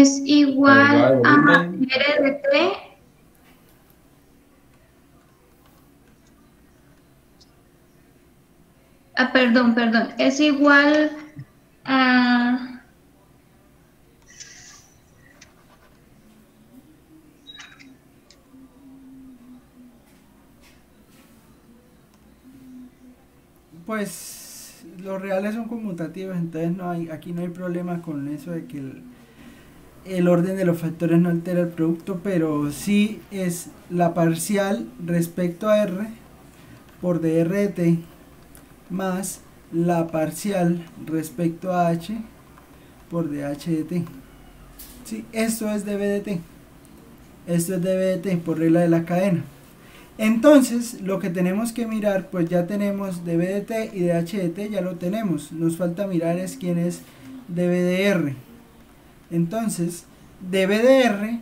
es igual a volumen. R de T perdón, es igual a Pues los reales son conmutativos, entonces aquí no hay problema con eso de que el orden de los factores no altera el producto, pero sí es la parcial respecto a R por dr de t más la parcial respecto a h por dh de t. Sí, esto es dv de t. Esto es dv de t por regla de la cadena. Entonces, lo que tenemos que mirar, pues ya tenemos dv de t y dh de t, ya lo tenemos. Nos falta mirar es quién es dv de r. Entonces, dv de r,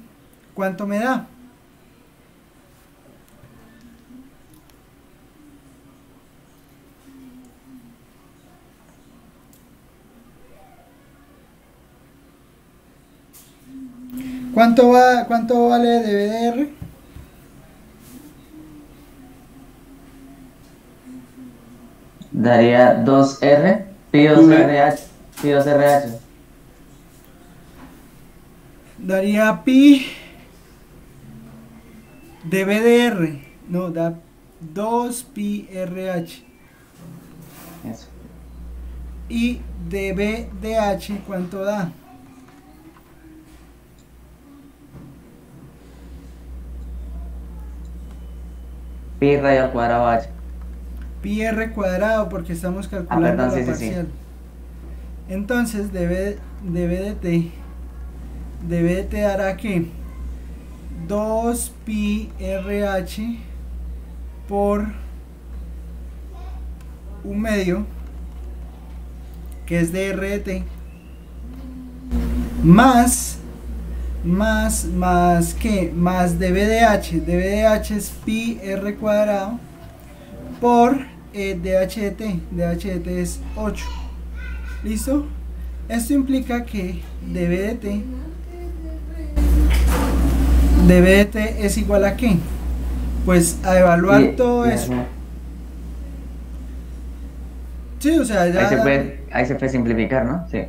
¿cuánto me da? ¿Cuánto vale dv de r? Daría 2R, pi 2RH, pi 2RH. Daría pi dv de r, no, da 2 pi RH. Eso. Y dv de h, ¿cuánto da? Pi raíz al cuadrado H. Pi r cuadrado, porque estamos calculando perdón, la sí, sí, parcial. Entonces dv de t dará que 2 pi RH por 1/2, que es dr de t, más ¿qué? Más dv de h. Dv de h es pi r cuadrado por dh de t. Dh de t es 8. ¿Listo? Esto implica que dv de t es igual a ¿qué? Pues a evaluar todo eso. Sí, o sea, ya Ahí se puede simplificar, ¿no? Sí.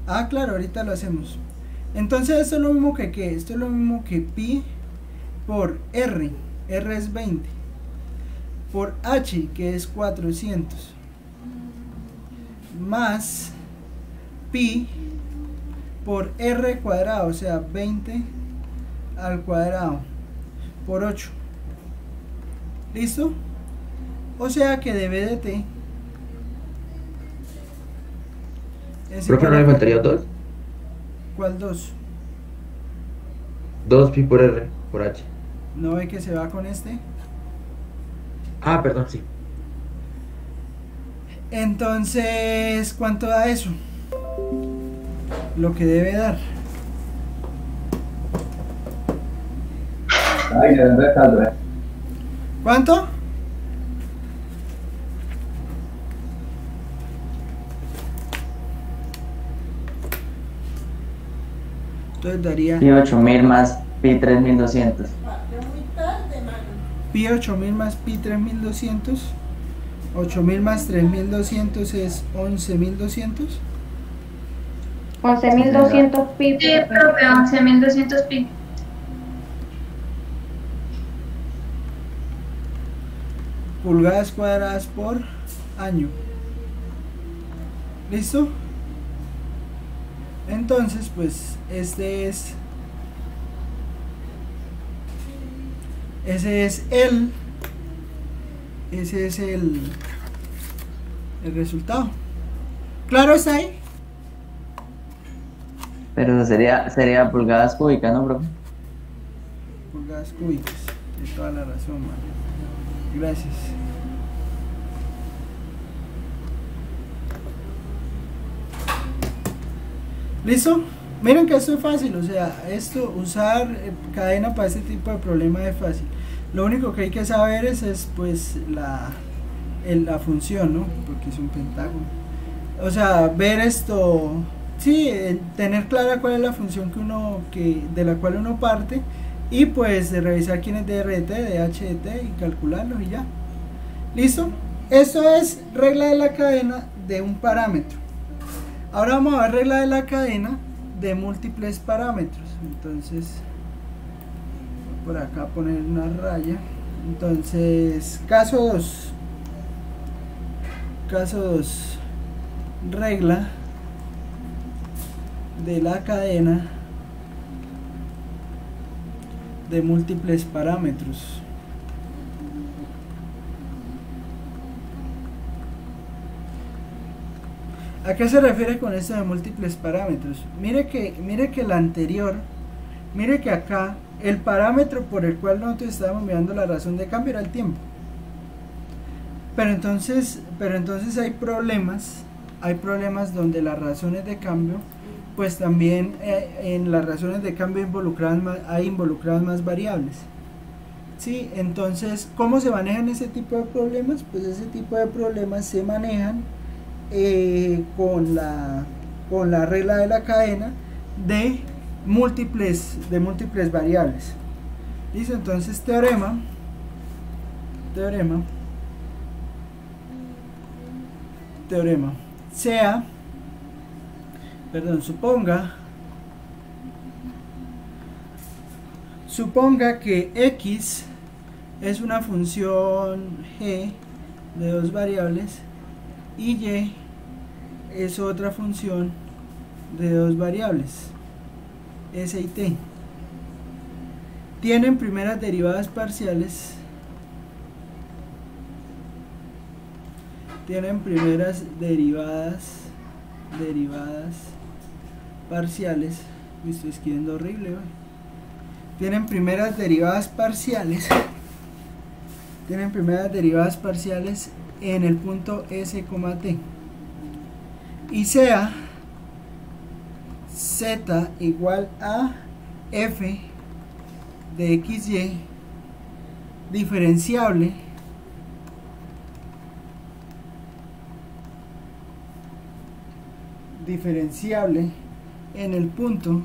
Ah, claro, ahorita lo hacemos. Entonces esto es lo mismo que ¿qué? Esto es lo mismo que pi por r. R es 20. Por h, que es 400. Más pi por r cuadrado, o sea, 20 al cuadrado por 8. ¿Listo? O sea que dv de t es ¿Profe, no le faltaría 2? ¿Cuál 2? 2 pi por r por h. ¿No ve que se va con este? Ah, perdón, sí. Entonces, ¿cuánto da eso? Lo que debe dar. Ay, ¿dónde está? ¿Cuánto? Entonces daría Pi 8000 más pi 3200. pi 8000 más pi 3200. 8000 más 3200 es 11200. 11.200 pi. Sí, profe, 11.200 pi. Pulgadas cuadradas por año. ¿Listo? Entonces, pues ese es el resultado. ¿Claro está ahí? Pero sería pulgadas cúbicas, ¿no, profe? Pulgadas cúbicas. De toda la razón, man. Gracias. ¿Listo? Miren que esto es fácil, o sea, usar cadena para este tipo de problemas es fácil. Lo único que hay que saber es pues la función, ¿no? Porque es un pentágono. O sea, ver Sí, tener clara cuál es la función de la cual uno parte, y pues de revisar quién es DRT, DHT y calcularlo y ya. ¿Listo? Esto es regla de la cadena de un parámetro. Ahora vamos a ver regla de la cadena de múltiples parámetros. Entonces, por acá poner una raya. Entonces, caso 2. Caso 2. Regla de la cadena de múltiples parámetros. ¿A qué se refiere con esto de múltiples parámetros? Mire que la anterior, mire que acá el parámetro por el cual nosotros estábamos mirando la razón de cambio era el tiempo. Pero entonces hay problemas donde las razones de cambio, pues también en las razones de cambio hay involucradas más variables. ¿Sí? Entonces, ¿cómo se manejan ese tipo de problemas? Pues ese tipo de problemas se manejan con la regla de la cadena de múltiples variables. ¿Listo? Entonces teorema suponga que x es una función g de dos variables y y es otra función de dos variables, s y t. Tienen primeras derivadas parciales. Tienen primeras derivadas parciales. Me estoy escribiendo horrible hoy. Tienen primeras derivadas parciales. Tienen primeras derivadas parciales en el punto s, t. Y sea z igual a f de xy diferenciable en el punto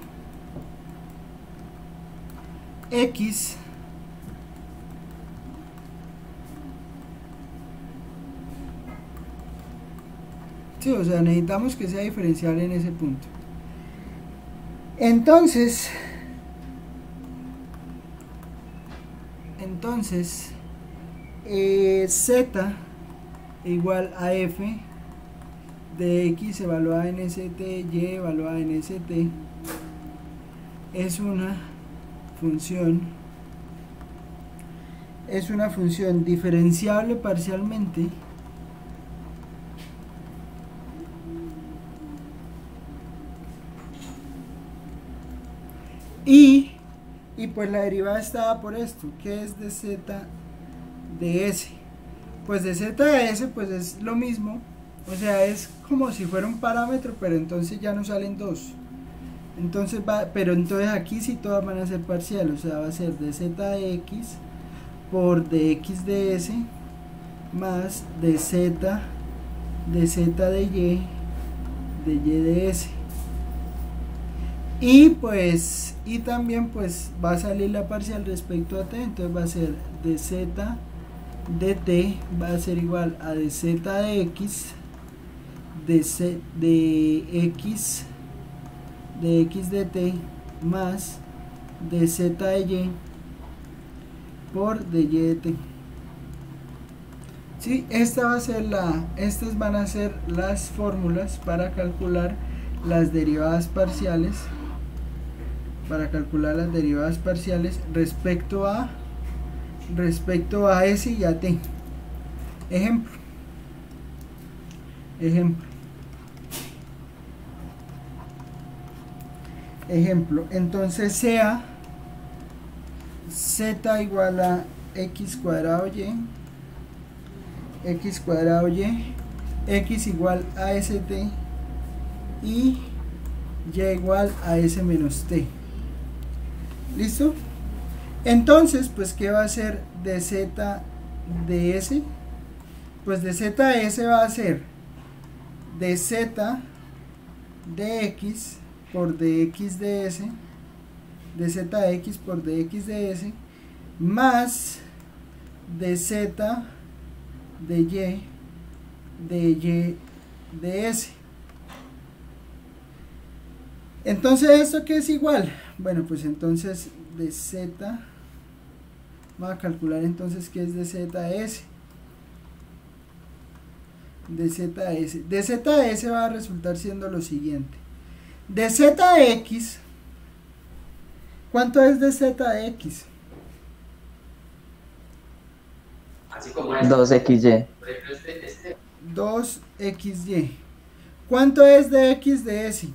x sí, o sea, necesitamos que sea diferenciable en ese punto. Entonces z igual a f de x evaluada en st, y evaluada en st, es una función diferenciable parcialmente y pues la derivada estaba por esto, que es de z de s. Pues de z de s pues es lo mismo, o sea, es como si fuera un parámetro, pero entonces ya no salen dos. Entonces pero entonces aquí sí todas van a ser parciales, o sea, va a ser de z de x por de x de s más de z de y de s. Y también pues va a salir la parcial respecto a t, entonces va a ser de z de t va a ser igual a de z de x de x de t más de z de y por de y de t. ¿Sí? Estas van a ser las fórmulas para calcular las derivadas parciales, respecto a s y a t. Ejemplo, entonces sea z igual a x cuadrado y, x igual a st y igual a s menos t. ¿Listo? Entonces, pues, ¿qué va a ser de z de s? Pues de z de s va a ser de z dx por dx de s, dz de x por dx de s, más dz de y de s. Entonces, ¿esto qué es igual? Bueno, pues entonces de z, vamos a calcular entonces qué es de z de s. De z de s. De z de s va a resultar siendo lo siguiente. De z de x, ¿cuánto es de z de x? 2xy. 2xy. ¿Cuánto es de x de s?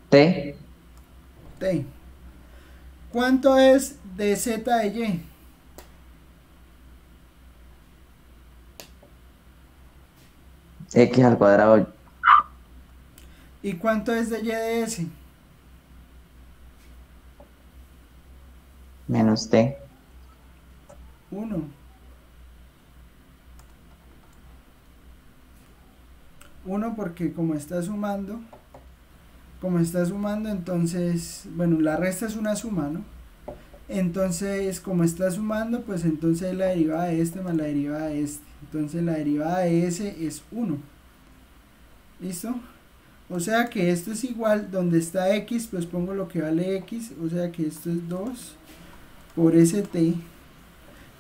T. T. ¿Cuánto es de z de y? X al cuadrado. ¿Y cuánto es de y de s? Menos T. 1. 1 porque como está sumando, entonces, bueno, la resta es una suma, ¿no? Entonces, como está sumando, pues entonces la derivada de este más la derivada de este. Entonces la derivada de s es 1. ¿Listo? O sea que esto es igual, donde está x, pues pongo lo que vale x, o sea que esto es 2 por st,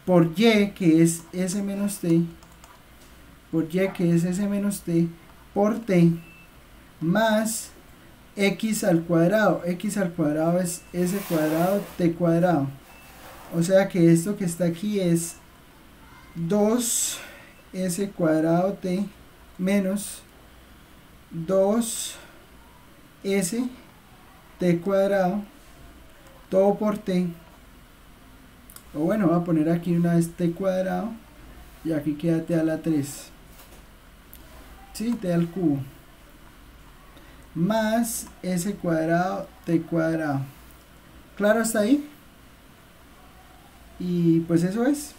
por y, que es s menos t, por y, que es s menos t, por t, más x al cuadrado es s cuadrado t cuadrado, o sea que esto que está aquí es 2s cuadrado t menos 2s t cuadrado, todo por t, o bueno, voy a poner aquí una vez t cuadrado y aquí queda t a la 3, ¿sí? T al cubo, más s cuadrado t cuadrado. ¿Claro hasta ahí? Y pues eso es.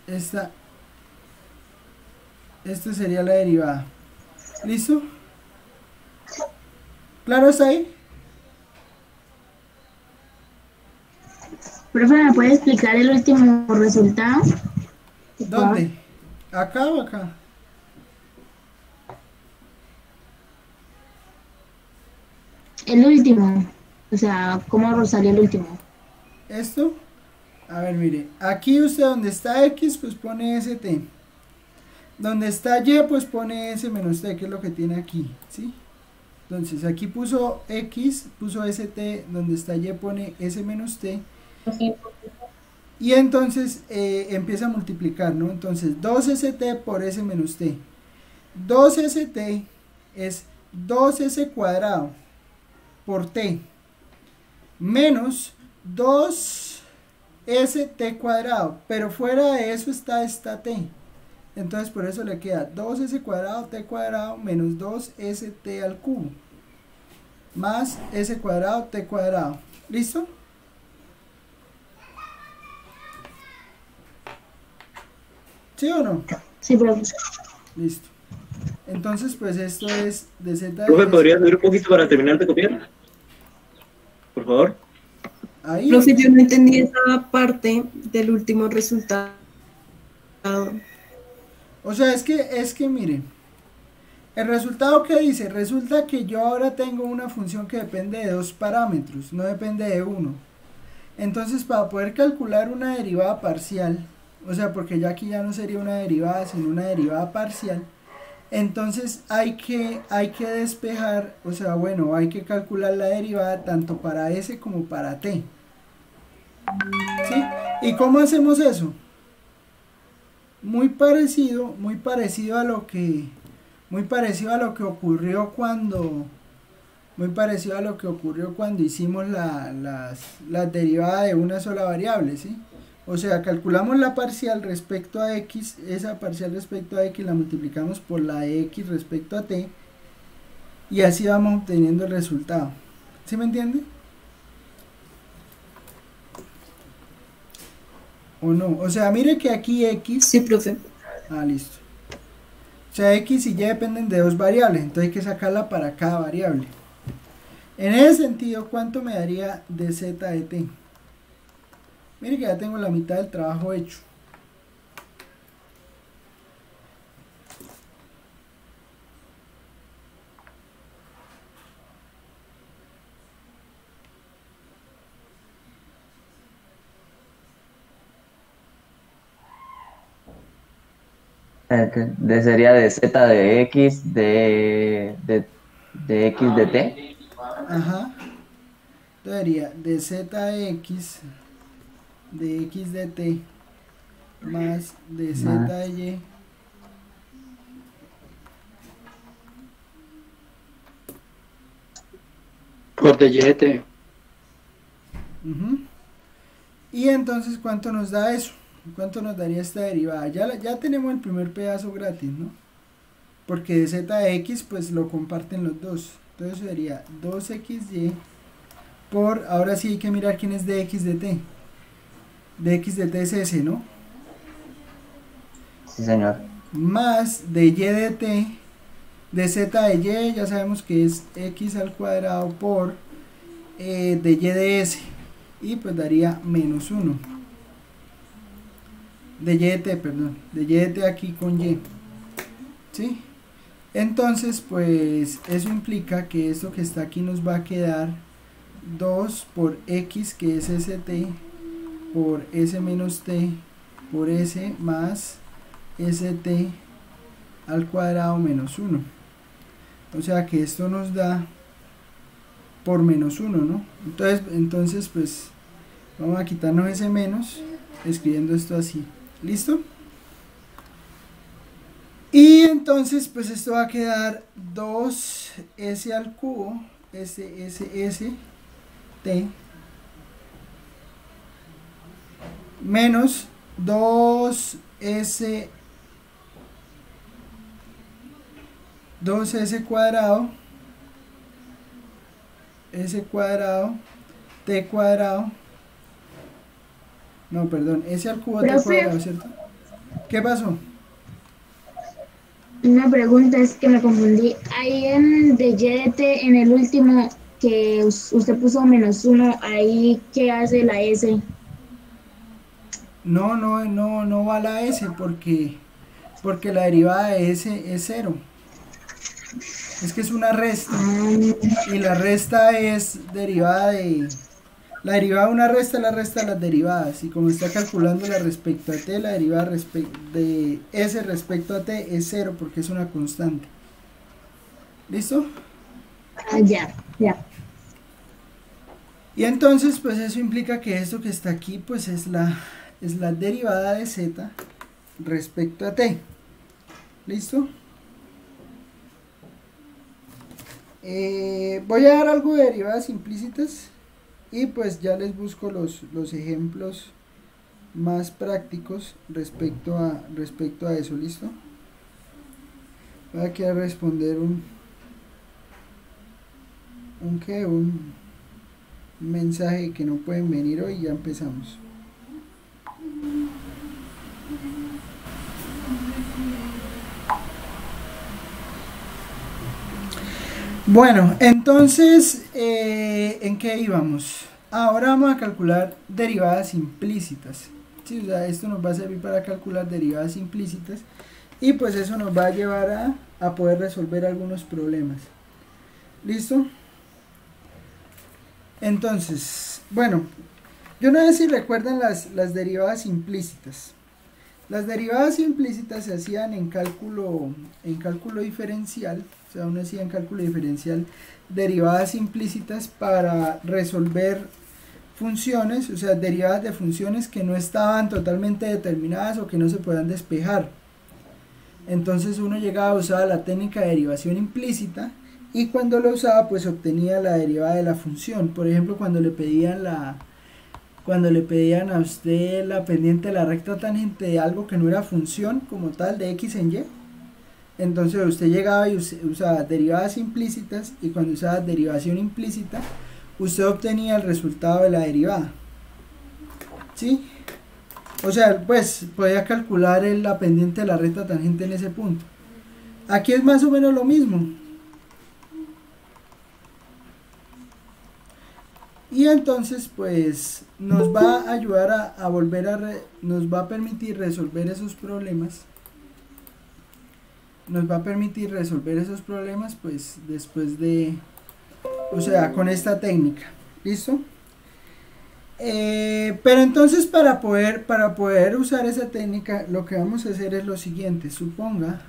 Esta sería la derivada. ¿Listo? ¿Claro hasta ahí? Profe, ¿me puede explicar el último resultado? ¿Dónde? ¿Acá o acá? El último. O sea, ¿cómo salió el último? ¿Esto? A ver, mire. Aquí usted donde está x, pues pone st. Donde está y, pues pone s menos t, que es lo que tiene aquí, ¿sí? Entonces, aquí puso x, puso st. Donde está y pone s menos t. Y entonces empieza a multiplicar, ¿no? Entonces 2st por s menos t. 2st es 2s cuadrado por t menos 2st cuadrado, pero fuera de eso está esta t. Entonces por eso le queda 2s cuadrado t cuadrado menos 2st al cubo más s cuadrado t cuadrado. ¿Listo? ¿Sí o no? Sí, profe. Listo. Entonces, pues esto es de z. Profe, ¿podría subir un poquito para terminar de copiar? Por favor. Ahí. Profe, yo no entendí esa parte del último resultado. O sea, es que miren, el resultado que dice, resulta que yo ahora tengo una función que depende de dos parámetros, no depende de uno. Entonces, para poder calcular una derivada parcial, o sea, porque ya aquí ya no sería una derivada, sino una derivada parcial, entonces hay que despejar, o sea, bueno, hay que calcular la derivada tanto para s como para t. ¿Sí? ¿Y cómo hacemos eso? Muy parecido a lo que ocurrió cuando hicimos la derivada de una sola variable, ¿sí? O sea, calculamos la parcial respecto a x, esa parcial respecto a x la multiplicamos por la de x respecto a t, y así vamos obteniendo el resultado. ¿Sí me entiende? ¿O no? O sea, mire que aquí x... Sí, profe. Ah, listo. O sea, x y y dependen de dos variables, entonces hay que sacarla para cada variable. En ese sentido, ¿cuánto me daría de z de t? Mire que ya tengo la mitad del trabajo hecho. Sería de z de x de x de t. Ajá. Entonces sería de z de x de t más de z de y Por de y de t. Ujú. Y entonces, ¿cuánto nos da eso? ¿Cuánto nos daría esta derivada? Ya tenemos el primer pedazo gratis, ¿no? Porque de z de x, pues lo comparten los dos. Entonces sería 2xy por, ahora sí hay que mirar quién es de x de t. De x de t es ese, ¿no? Sí, señor. Más de y de t, de z de y, ya sabemos que es x al cuadrado por de y de s. Y pues daría menos 1. De y de t, perdón. De y de t aquí con y. ¿Sí? Entonces, pues eso implica que esto que está aquí nos va a quedar 2 por x, que es st, por s menos t, por s más st al cuadrado menos 1. O sea que esto nos da por menos 1, ¿no? Entonces pues vamos a quitarnos ese menos escribiendo esto así. ¿Listo? Y entonces pues esto va a quedar 2s al cubo, s t, menos 2s cuadrado, s cuadrado, t cuadrado, no, perdón, s al cubo, t cuadrado, ¿cierto? ¿Qué pasó? Una pregunta, es que me confundí. Ahí en de y de t, en el último que usted puso menos 1, ahí ¿qué hace la s? No va la s porque la derivada de s es 0. Es que es una resta. Y la resta es derivada de... La derivada de una resta es la resta de las derivadas. Y como está calculando la respecto a t, la derivada de s respecto a t es 0 porque es una constante. ¿Listo? Ya. Y entonces pues eso implica que esto que está aquí pues es la derivada de z respecto a t. ¿Listo? Voy a dar algo de derivadas implícitas y pues ya les busco los ejemplos más prácticos respecto a eso. ¿Listo? Voy aquí a responder un mensaje que no pueden venir hoy y ya empezamos. Bueno, entonces, ¿en qué íbamos? Ahora vamos a calcular derivadas implícitas. ¿Sí? O sea, esto nos va a servir para calcular derivadas implícitas y pues eso nos va a llevar a poder resolver algunos problemas. ¿Listo? Entonces, bueno, yo no sé si recuerdan las derivadas implícitas. Las derivadas implícitas se hacían en cálculo diferencial. O sea, uno hacía en cálculo diferencial derivadas implícitas para resolver funciones, o sea, derivadas de funciones que no estaban totalmente determinadas o que no se podían despejar. Entonces uno llegaba a usar la técnica de derivación implícita y cuando lo usaba pues obtenía la derivada de la función. Por ejemplo, cuando le pedían a usted la pendiente de la recta tangente de algo que no era función como tal de x en y, entonces usted llegaba y usaba derivadas implícitas y cuando usaba derivación implícita usted obtenía el resultado de la derivada. ¿Sí? O sea, pues podía calcular la pendiente de la recta tangente en ese punto. Aquí es más o menos lo mismo. Y entonces pues nos va a ayudar a volver nos va a permitir resolver esos problemas. Nos va a permitir resolver esos problemas pues después de, o sea, con esta técnica. ¿Listo? Pero entonces para poder usar esa técnica lo que vamos a hacer es lo siguiente. Suponga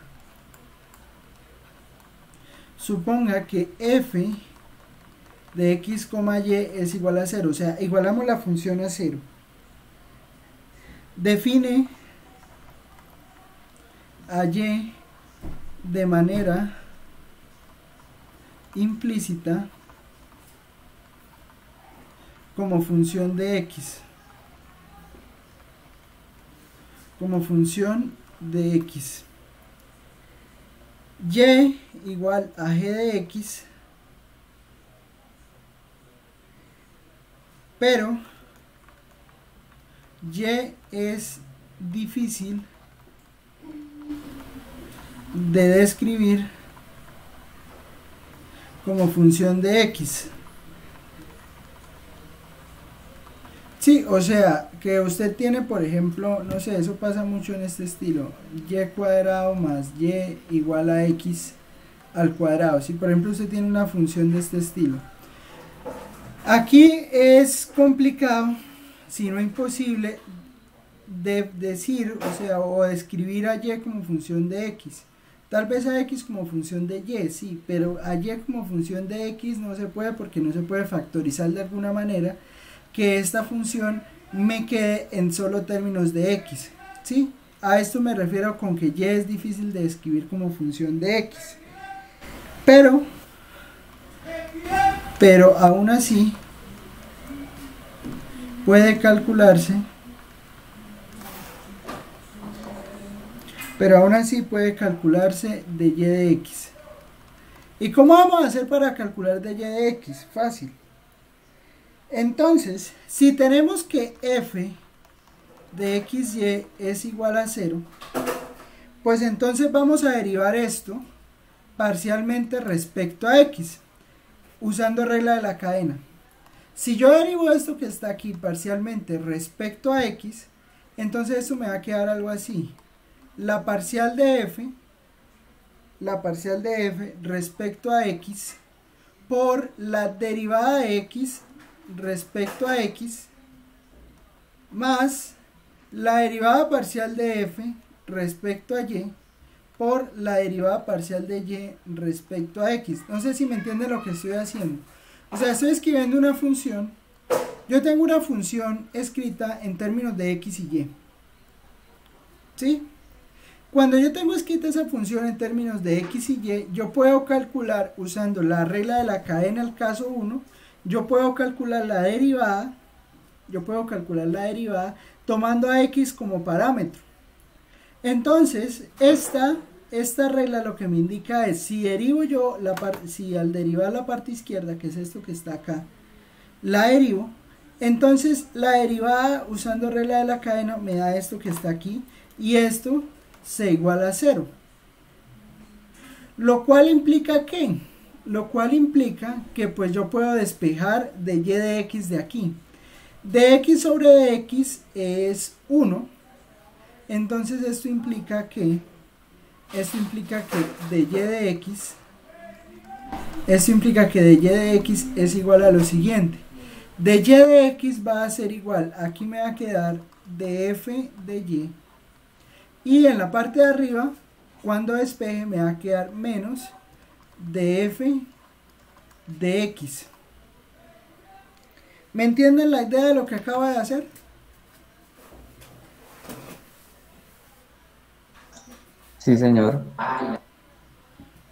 que f de x, y es igual a 0, o sea, igualamos la función a 0. Define a y de manera implícita como función de x. Como función de x. Y igual a g de x, pero y es difícil de describir como función de x. Sí, o sea, que usted tiene, por ejemplo, no sé, eso pasa mucho en este estilo, y cuadrado más y igual a x al cuadrado. Si por ejemplo usted tiene una función de este estilo, aquí es complicado, si no imposible, de decir, o sea, o describir a y como función de x. Tal vez a x como función de y, sí, pero a y como función de x no se puede, porque no se puede factorizar de alguna manera que esta función me quede en solo términos de x, ¿sí? A esto me refiero con que y es difícil de escribir como función de x. Pero aún así puede calcularse. Pero aún así puede calcularse de y de x. ¿Y cómo vamos a hacer para calcular de y de x? Fácil. Entonces, si tenemos que f de xy es igual a 0, pues entonces vamos a derivar esto parcialmente respecto a x, usando regla de la cadena. Si yo derivo esto que está aquí parcialmente respecto a x, entonces esto me va a quedar algo así. La parcial de f respecto a x por la derivada de x respecto a x más la derivada parcial de f respecto a y por la derivada parcial de y respecto a x. No sé si me entienden lo que estoy haciendo. O sea, estoy escribiendo una función. Yo tengo una función escrita en términos de x y y. ¿Sí? Cuando yo tengo escrita esa función en términos de x y y, yo puedo calcular usando la regla de la cadena al caso 1. Yo puedo calcular la derivada. Tomando a x como parámetro. Entonces, esta regla lo que me indica es, si derivo yo, si al derivar la parte izquierda, que es esto que está acá, la derivo, entonces la derivada usando regla de la cadena me da esto que está aquí, y esto se iguala a 0. Lo cual implica ¿qué? Lo cual implica que pues yo puedo despejar de y de x de aquí. Dx sobre dx es 1. Entonces esto implica que de y de x es igual a lo siguiente. De y de x va a ser igual, aquí me va a quedar de f de y, y en la parte de arriba, cuando despeje, me va a quedar menos de f de x. ¿Me entienden la idea de lo que acabo de hacer? Sí, señor.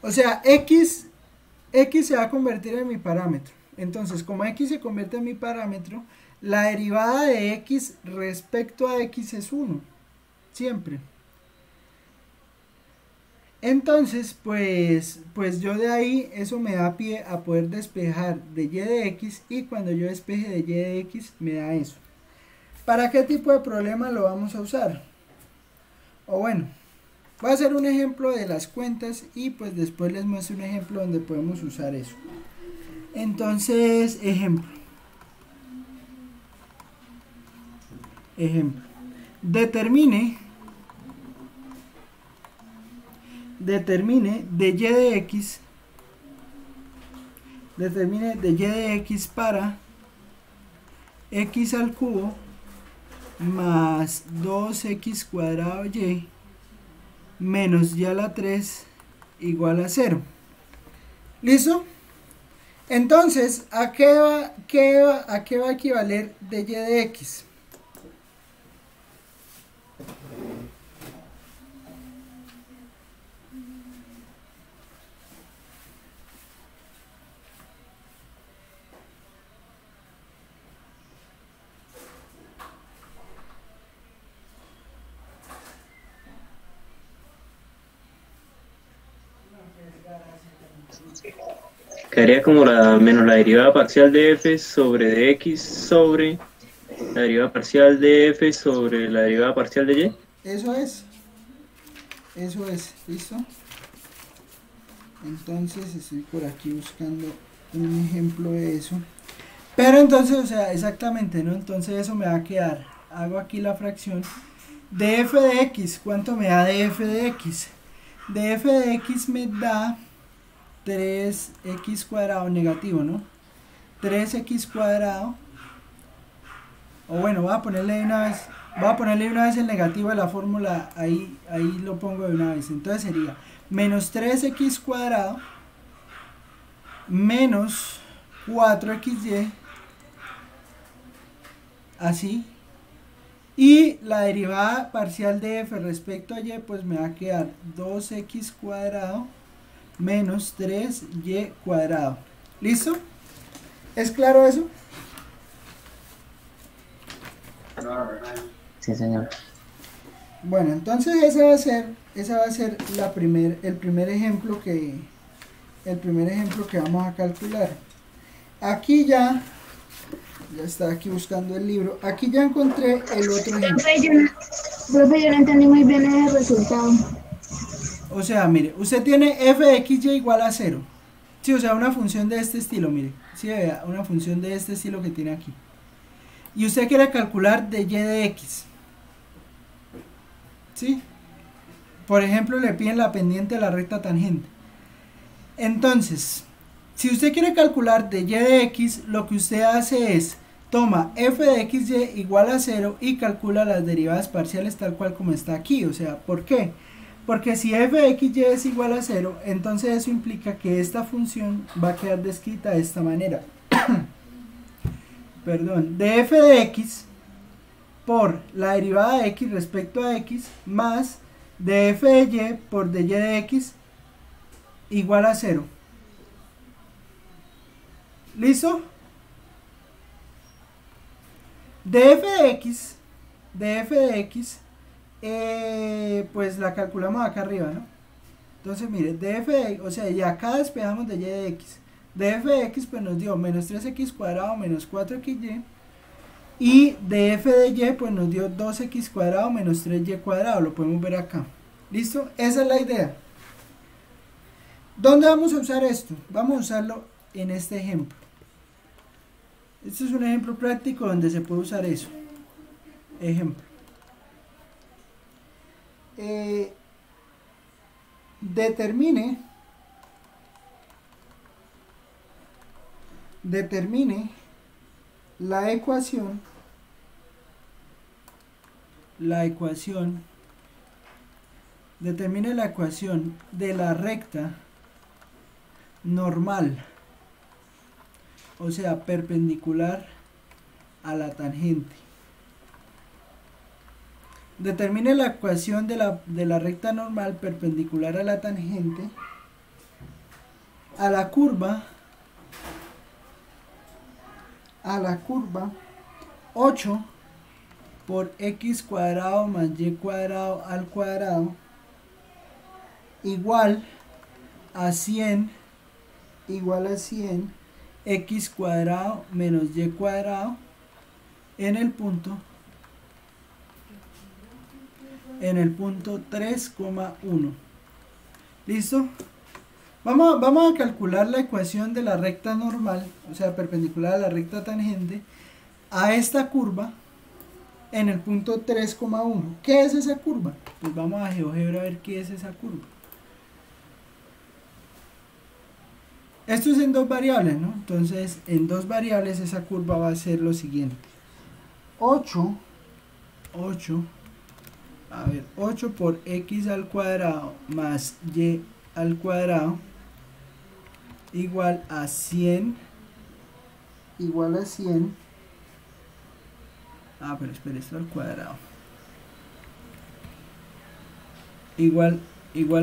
O sea, x se va a convertir en mi parámetro. Entonces, como x se convierte en mi parámetro, la derivada de x respecto a x es 1. Siempre. Entonces, pues yo de ahí, eso me da pie a poder despejar de y de x, y cuando yo despeje de y de x, me da eso. ¿Para qué tipo de problema lo vamos a usar? O bueno, voy a hacer un ejemplo de las cuentas y pues después les muestro un ejemplo donde podemos usar eso. Entonces, ejemplo. Determine de y de x. Determine de y de x para x al cubo más 2x cuadrado y menos y a la 3 igual a 0. ¿Listo? Entonces, ¿a qué va a equivaler de y de x? Quedaría como menos la derivada parcial de f sobre de x sobre la derivada parcial de f sobre la derivada parcial de y. Eso es, ¿listo? Entonces estoy por aquí buscando un ejemplo de eso. Pero entonces, o sea, exactamente, ¿no? Entonces eso me va a quedar, hago aquí la fracción de f de x. ¿Cuánto me da de f de x? De f de x me da 3x cuadrado negativo, ¿no? 3x cuadrado, o bueno, voy a ponerle de una vez el negativo de la fórmula, ahí lo pongo de una vez. Entonces sería menos 3x cuadrado menos 4xy, así, y la derivada parcial de f respecto a y pues me va a quedar 2x cuadrado menos 3y cuadrado. ¿Listo? ¿Es claro eso? Sí, señor. Bueno, entonces esa va a ser el primer ejemplo que vamos a calcular. Aquí ya está aquí buscando el libro. Aquí ya encontré el otro ejemplo. Profe, yo no entendí muy bien el resultado. O sea, mire, usted tiene f de xy igual a 0. Sí, o sea, una función de este estilo, mire. Sí, vea, una función de este estilo que tiene aquí. Y usted quiere calcular de y de x. ¿Sí? Por ejemplo, le piden la pendiente de la recta tangente. Entonces, si usted quiere calcular de y de x, lo que usted hace es, toma f de xy igual a 0 y calcula las derivadas parciales tal cual como está aquí. O sea, ¿por qué? Porque si f de xy es igual a 0, entonces eso implica que esta función va a quedar descrita de esta manera. Perdón, de f de x por la derivada de x respecto a x más de f de y por de y de x igual a 0. ¿Listo? De f de x, pues la calculamos acá arriba, ¿no? Entonces mire, de f de, o sea, y acá despejamos de y de x. De f de x pues nos dio menos 3x cuadrado menos 4xy. Y de f de y pues nos dio 2x cuadrado menos 3y cuadrado. Lo podemos ver acá. ¿Listo? Esa es la idea. ¿Dónde vamos a usar esto? Vamos a usarlo en este ejemplo. Este es un ejemplo práctico donde se puede usar eso. Ejemplo. Determine la ecuación determine la ecuación de la recta normal, o sea, perpendicular a la tangente. Determine la ecuación de la recta normal perpendicular a la tangente a la curva 8 por x cuadrado más y cuadrado al cuadrado igual a 100 x cuadrado menos y cuadrado en el punto en el punto 3,1. ¿Listo? Vamos a calcular la ecuación de la recta normal, o sea, perpendicular a la recta tangente, a esta curva en el punto 3,1. ¿Qué es esa curva? Pues vamos a GeoGebra a ver qué es esa curva. Esto es en dos variables, ¿no? Entonces, en dos variables esa curva va a ser lo siguiente. 8 por x al cuadrado más y al cuadrado igual a 100. Pero espera, esto al cuadrado. Igual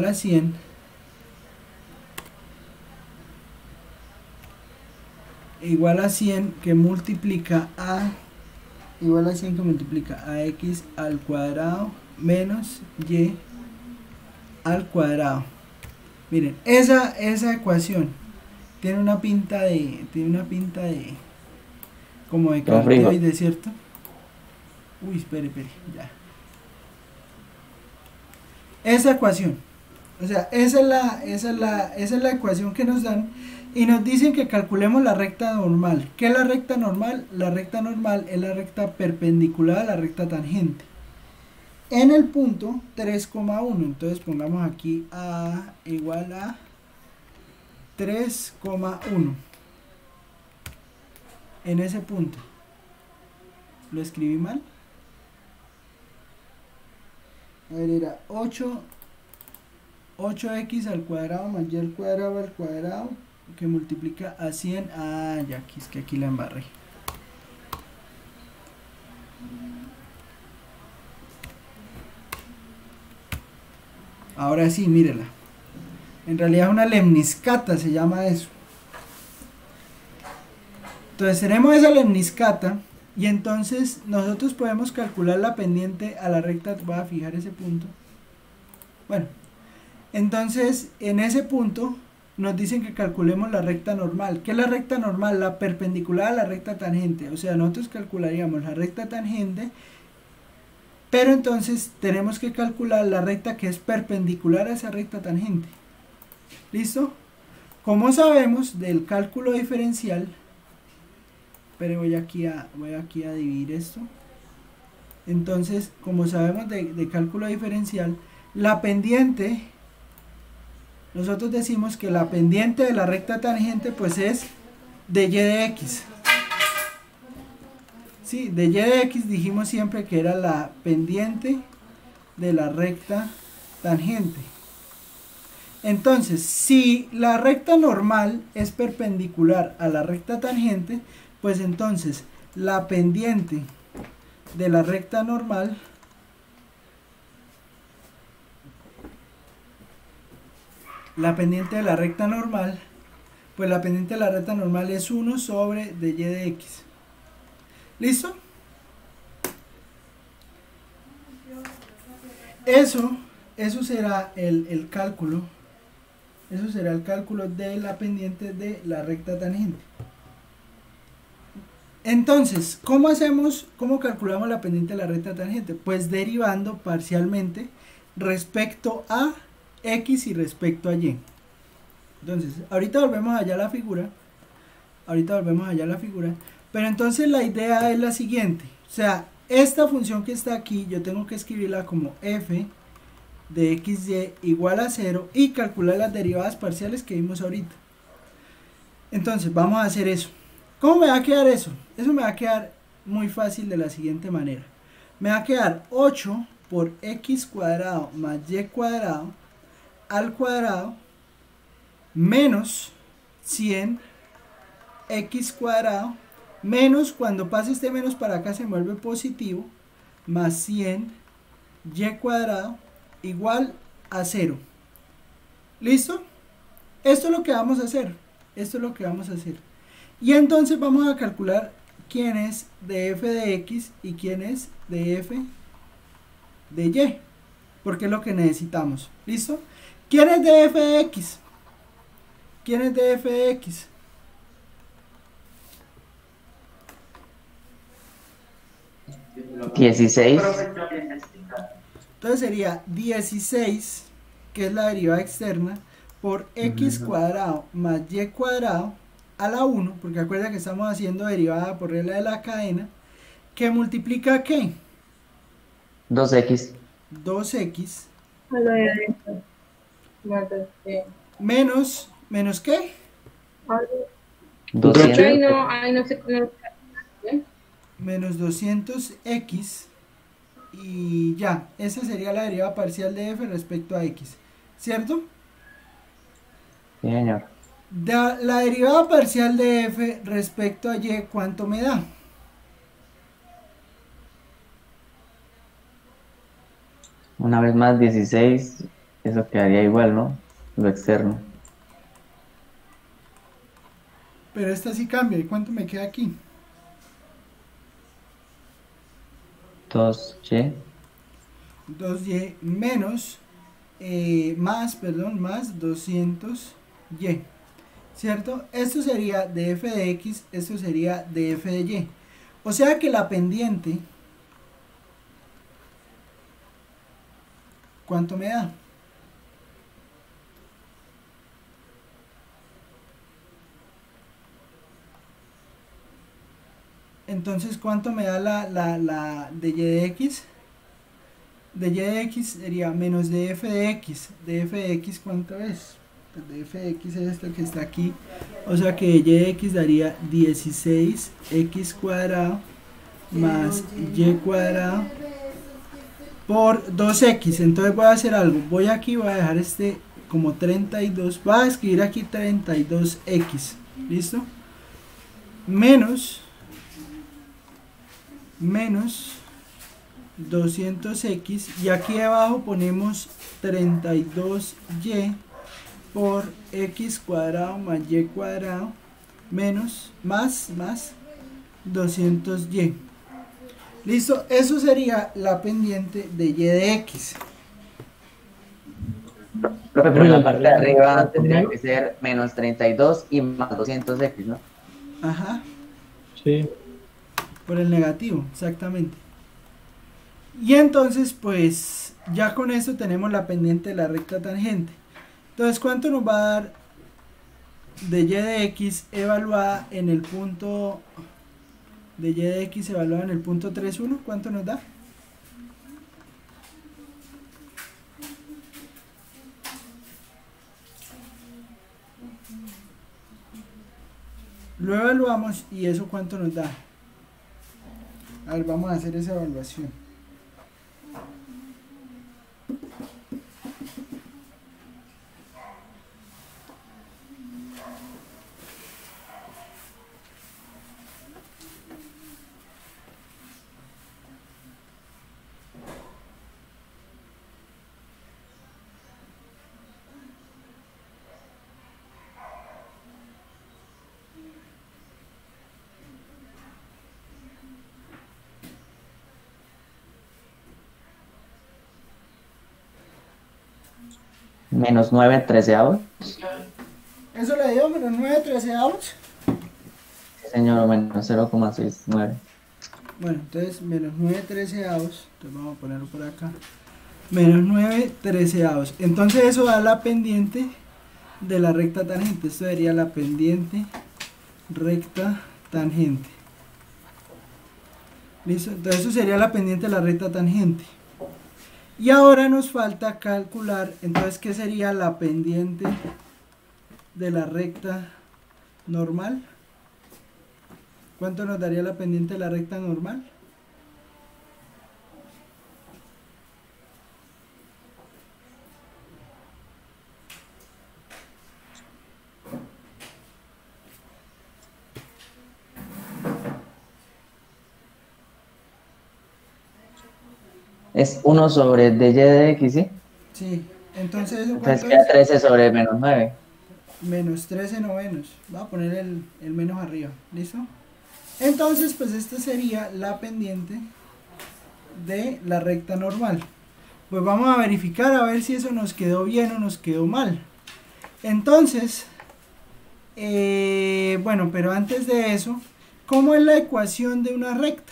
a 100 que multiplica a x al cuadrado menos y al cuadrado. Miren, esa ecuación tiene una pinta de como de carotenoide, ¿cierto? Uy, espere, ya. Esa ecuación, o sea, esa es la ecuación que nos dan y nos dicen que calculemos la recta normal. ¿Qué es la recta normal? La recta normal es la recta perpendicular a la recta tangente en el punto 3,1. Entonces pongamos aquí a igual a 3,1 en ese punto. ¿Lo escribí mal? A ver, era 8x al cuadrado más y al cuadrado que multiplica a 100. Ya, aquí es que aquí la embarré. Ahora sí, mírela. En realidad es una lemniscata, se llama eso. Entonces tenemos esa lemniscata y entonces nosotros podemos calcular la pendiente a la recta. Voy a fijar ese punto. Bueno, entonces en ese punto nos dicen que calculemos la recta normal. ¿Qué es la recta normal? La perpendicular a la recta tangente. O sea, nosotros calcularíamos la recta tangente, pero entonces tenemos que calcular la recta que es perpendicular a esa recta tangente. ¿Listo? Como sabemos del cálculo diferencial, pero voy aquí a dividir esto. Entonces, como sabemos de cálculo diferencial, la pendiente, nosotros decimos que la pendiente de la recta tangente pues es de y de x. Sí, de y de x dijimos siempre que era la pendiente de la recta tangente. Entonces, si la recta normal es perpendicular a la recta tangente, pues entonces la pendiente de la recta normal pues la pendiente de la recta normal es 1 sobre de y de x. ¿Listo? Eso será el cálculo. Eso será el cálculo de la pendiente de la recta tangente. Entonces, ¿cómo calculamos la pendiente de la recta tangente? Pues derivando parcialmente respecto a x y respecto a y. Entonces, ahorita volvemos allá a la figura. Pero entonces la idea es la siguiente. O sea, esta función que está aquí, yo tengo que escribirla como f de xy igual a 0 y calcular las derivadas parciales que vimos ahorita. Entonces, vamos a hacer eso. ¿Cómo me va a quedar eso? Eso me va a quedar muy fácil de la siguiente manera. Me va a quedar 8 por x cuadrado más y cuadrado al cuadrado menos 100 x cuadrado menos, cuando pase este menos para acá se vuelve positivo, más 100 y cuadrado igual a 0. ¿Listo? Esto es lo que vamos a hacer. Y entonces vamos a calcular quién es de f de x y quién es de f de y, porque es lo que necesitamos. ¿Listo? ¿Quién es de f de x? 16. Entonces sería 16, que es la derivada externa, por x cuadrado más y cuadrado a la 1, porque acuerda que estamos haciendo derivada por regla de la cadena, que multiplica ¿qué? 2x. 2x A lo de adentro. menos ¿qué? 200. Ay, no sé. Menos 200x, y ya, esa sería la derivada parcial de f respecto a x, ¿cierto? Sí, señor. La derivada parcial de f respecto a y, ¿cuánto me da? Una vez más 16, eso quedaría igual, ¿no? Lo externo. Pero esta sí cambia, ¿y cuánto me queda aquí? 2y. 2y menos, más 200y, ¿cierto? Esto sería de f de x, esto sería de f de y. O sea que la pendiente, ¿cuánto me da? Entonces, ¿cuánto me da la de y de x? De y de x sería menos de f de x. De f de x, ¿cuánto es? Pues de f de x es esto que está aquí. O sea que y de x daría 16x cuadrado más y cuadrado por 2x. Entonces voy a hacer algo. Voy aquí, voy a dejar este como 32. Voy a escribir aquí 32x. ¿Listo? Menos 200x, y aquí debajo ponemos 32y por x cuadrado más y cuadrado menos más 200y. Listo, eso sería la pendiente de y de x. Profe, pero en la parte de arriba tendría que ser menos 32 y más 200x, ¿no? Ajá. Sí. Por el negativo, exactamente. Y entonces, pues, ya con eso tenemos la pendiente de la recta tangente. Entonces, ¿cuánto nos va a dar de y de x evaluada en el punto de y de x evaluada en el punto 3,1? ¿Cuánto nos da? Lo evaluamos y eso ¿cuánto nos da? A ver, vamos a hacer esa evaluación. Menos 9 treceavos. ¿Eso le dio menos 9 treceavos? Sí, señor, menos 0,69. Bueno, entonces menos 9 treceavos. Entonces vamos a ponerlo por acá. Menos 9 treceavos. Entonces eso da la pendiente de la recta tangente. Esto sería la pendiente recta tangente. ¿Listo? Entonces eso sería la pendiente de la recta tangente. Y ahora nos falta calcular, entonces, ¿qué sería la pendiente de la recta normal? ¿Cuánto nos daría la pendiente de la recta normal? Es 1 sobre dy de x, ¿sí? Sí, entonces eso Entonces ¿cuánto queda es? 13 sobre menos 9. Menos 13 novenos. Voy a poner el menos arriba, ¿listo? Entonces, pues esta sería la pendiente de la recta normal. Pues vamos a verificar a ver si eso nos quedó bien o nos quedó mal. Entonces, bueno, pero antes de eso, ¿cómo es la ecuación de una recta?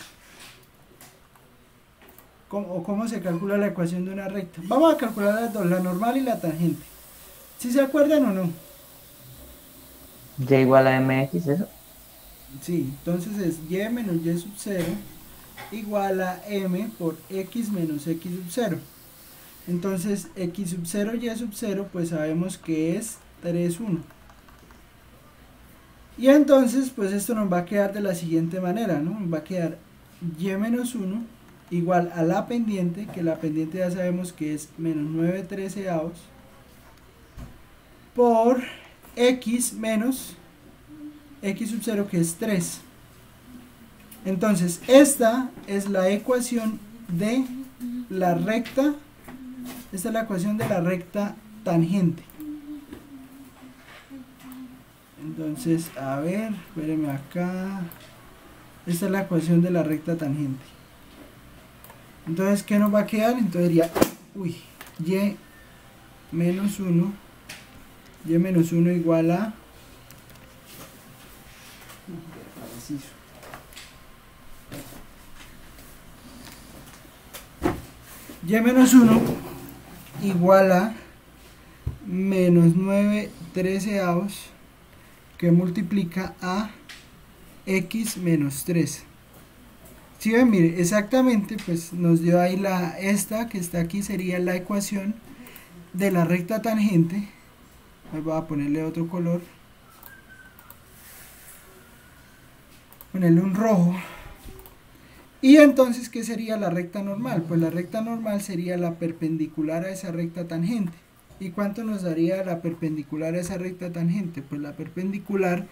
¿Cómo se calcula la ecuación de una recta? Vamos a calcular las dos, la normal y la tangente. ¿Sí se acuerdan o no? Y igual a mx, ¿eso? Sí, entonces es y menos y sub 0 igual a m por x menos x sub 0. Entonces x sub 0 y sub 0 pues sabemos que es 3, 1. Y entonces pues esto nos va a quedar de la siguiente manera, ¿no? Nos va a quedar y menos 1 igual a la pendiente, que la pendiente ya sabemos que es menos 9/13 por x menos x sub 0 que es 3. Entonces esta es la ecuación de la recta, esta es la ecuación de la recta tangente. Entonces, a ver, espérenme acá, esta es la ecuación de la recta tangente. Entonces, ¿qué nos va a quedar? Entonces sería, y menos 1 igual a y menos 1 igual a menos 9/13 que multiplica a x menos 3. Si ven, mire, exactamente, pues nos dio ahí esta que está aquí sería la ecuación de la recta tangente. Voy a ponerle otro color, ponerle un rojo. Y entonces, ¿qué sería la recta normal? Pues la recta normal sería la perpendicular a esa recta tangente. ¿Y cuánto nos daría la perpendicular a esa recta tangente? Pues la perpendicular,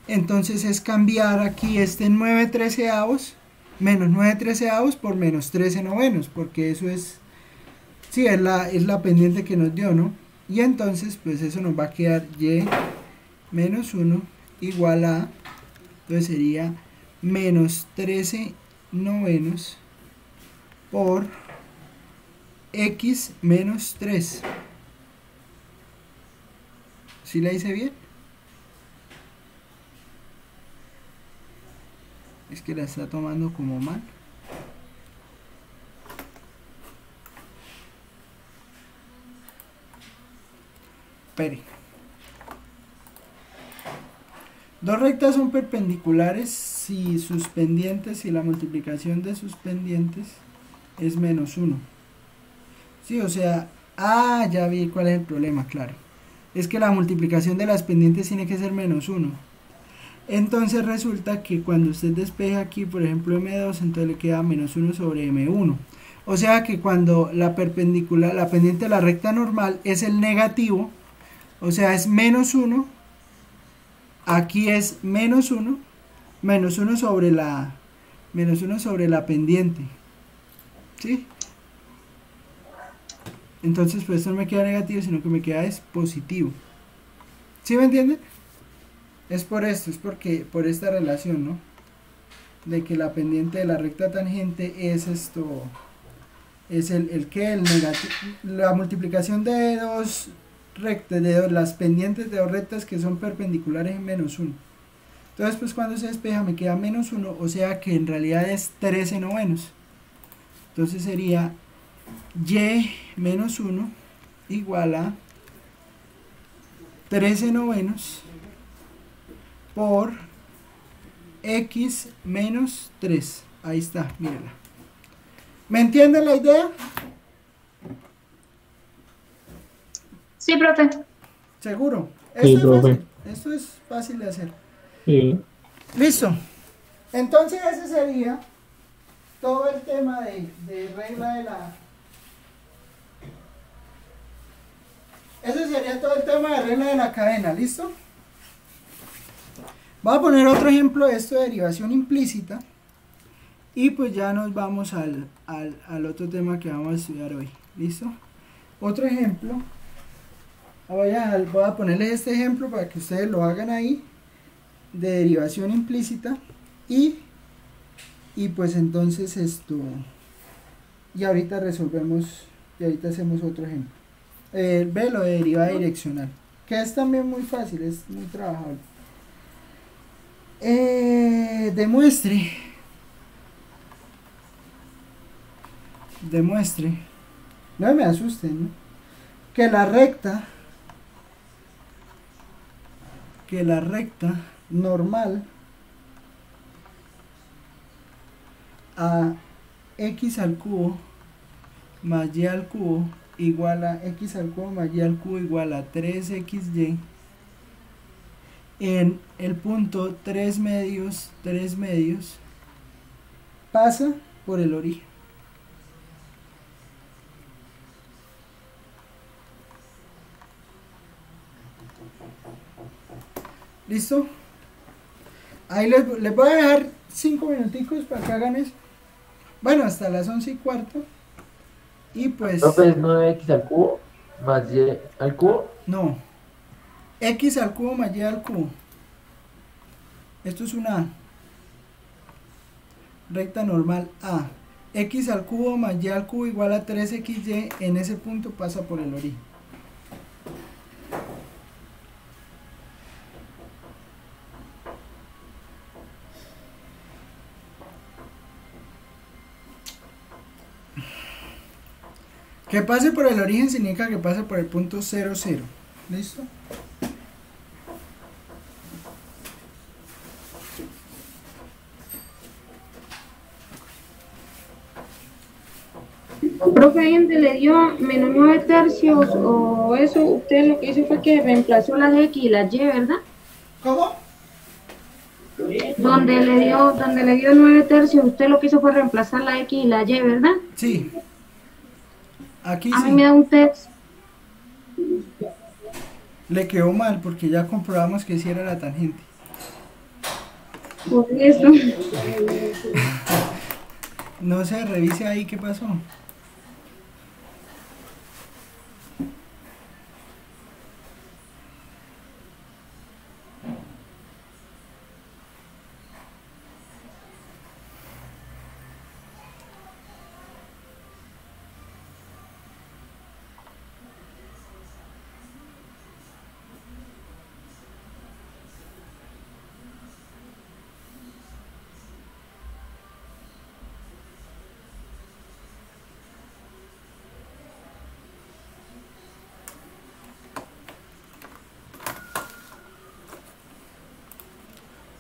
entonces es cambiar aquí este 9/13 menos 9/13 por menos 13/9, porque eso es, sí, es la pendiente que nos dio, ¿no? Y entonces, pues eso nos va a quedar y menos 1 igual a, entonces sería menos 13/9 por x menos 3. ¿Sí la hice bien? Es que la está tomando como mal. Espere. Dos rectas son perpendiculares si sus pendientes, si la multiplicación de sus pendientes es menos 1. Sí, o sea, ya vi cuál es el problema, claro. Es que la multiplicación de las pendientes tiene que ser menos 1. Entonces resulta que cuando usted despeja aquí, por ejemplo, M2, entonces le queda menos 1 sobre M1. O sea que cuando la perpendicular, la pendiente de la recta normal es el negativo, o sea, es menos 1, aquí es menos 1 sobre la pendiente. ¿Sí? Entonces pues esto no me queda negativo, sino que me queda es positivo. ¿Sí me entienden? Es por esto, es porque por esta relación, ¿no? De que la pendiente de la recta tangente es esto, es el negativo, la multiplicación de dos rectas, las pendientes de dos rectas que son perpendiculares en menos 1. Entonces pues cuando se despeja me queda menos 1, o sea que en realidad es 13/9. Entonces sería y menos 1 igual a 13/9 por x menos 3. Ahí está, mírenla. ¿Me entienden la idea? Sí, profe. ¿Seguro? Sí, Esto es profe. fácil, esto es fácil de hacer. Sí. Listo. Entonces ese sería todo el tema de regla de la... Ese sería todo el tema de regla de la cadena, ¿listo? Voy a poner otro ejemplo de esto de derivación implícita y pues ya nos vamos al otro tema que vamos a estudiar hoy, ¿listo? Otro ejemplo, voy a ponerles este ejemplo para que ustedes lo hagan ahí, de derivación implícita y pues entonces esto, y ahorita resolvemos, y ahorita hacemos otro ejemplo. Ve lo de derivada direccional, que es también muy fácil, es muy trabajable. demuestre, no me asusten, ¿no? Que la recta normal a x al cubo más y al cubo igual a x al cubo más y al cubo igual a 3xy en el punto 3 medios pasa por el origen. ¿Listo? Ahí les voy a dejar 5 minuticos para que hagan eso. Bueno, hasta las 11:15. Y pues... Profe, es 9x al cubo más y al cubo. No. X al cubo más y al cubo. Esto es una recta normal A. X al cubo más y al cubo igual a 3xy. En ese punto pasa por el origen. Que pase por el origen significa que pase por el punto 0, 0. ¿Listo? Profe, ahí donde le dio menos 9 tercios o eso, usted lo que hizo fue que reemplazó las X y las Y, ¿verdad? ¿Cómo? Donde le dio 9 tercios, usted lo que hizo fue reemplazar la X y la Y, ¿verdad? Sí. Aquí A sí. mí me da un texto. Le quedó mal porque ya comprobamos que sí era la tangente. Por eso. No se revise ahí qué pasó.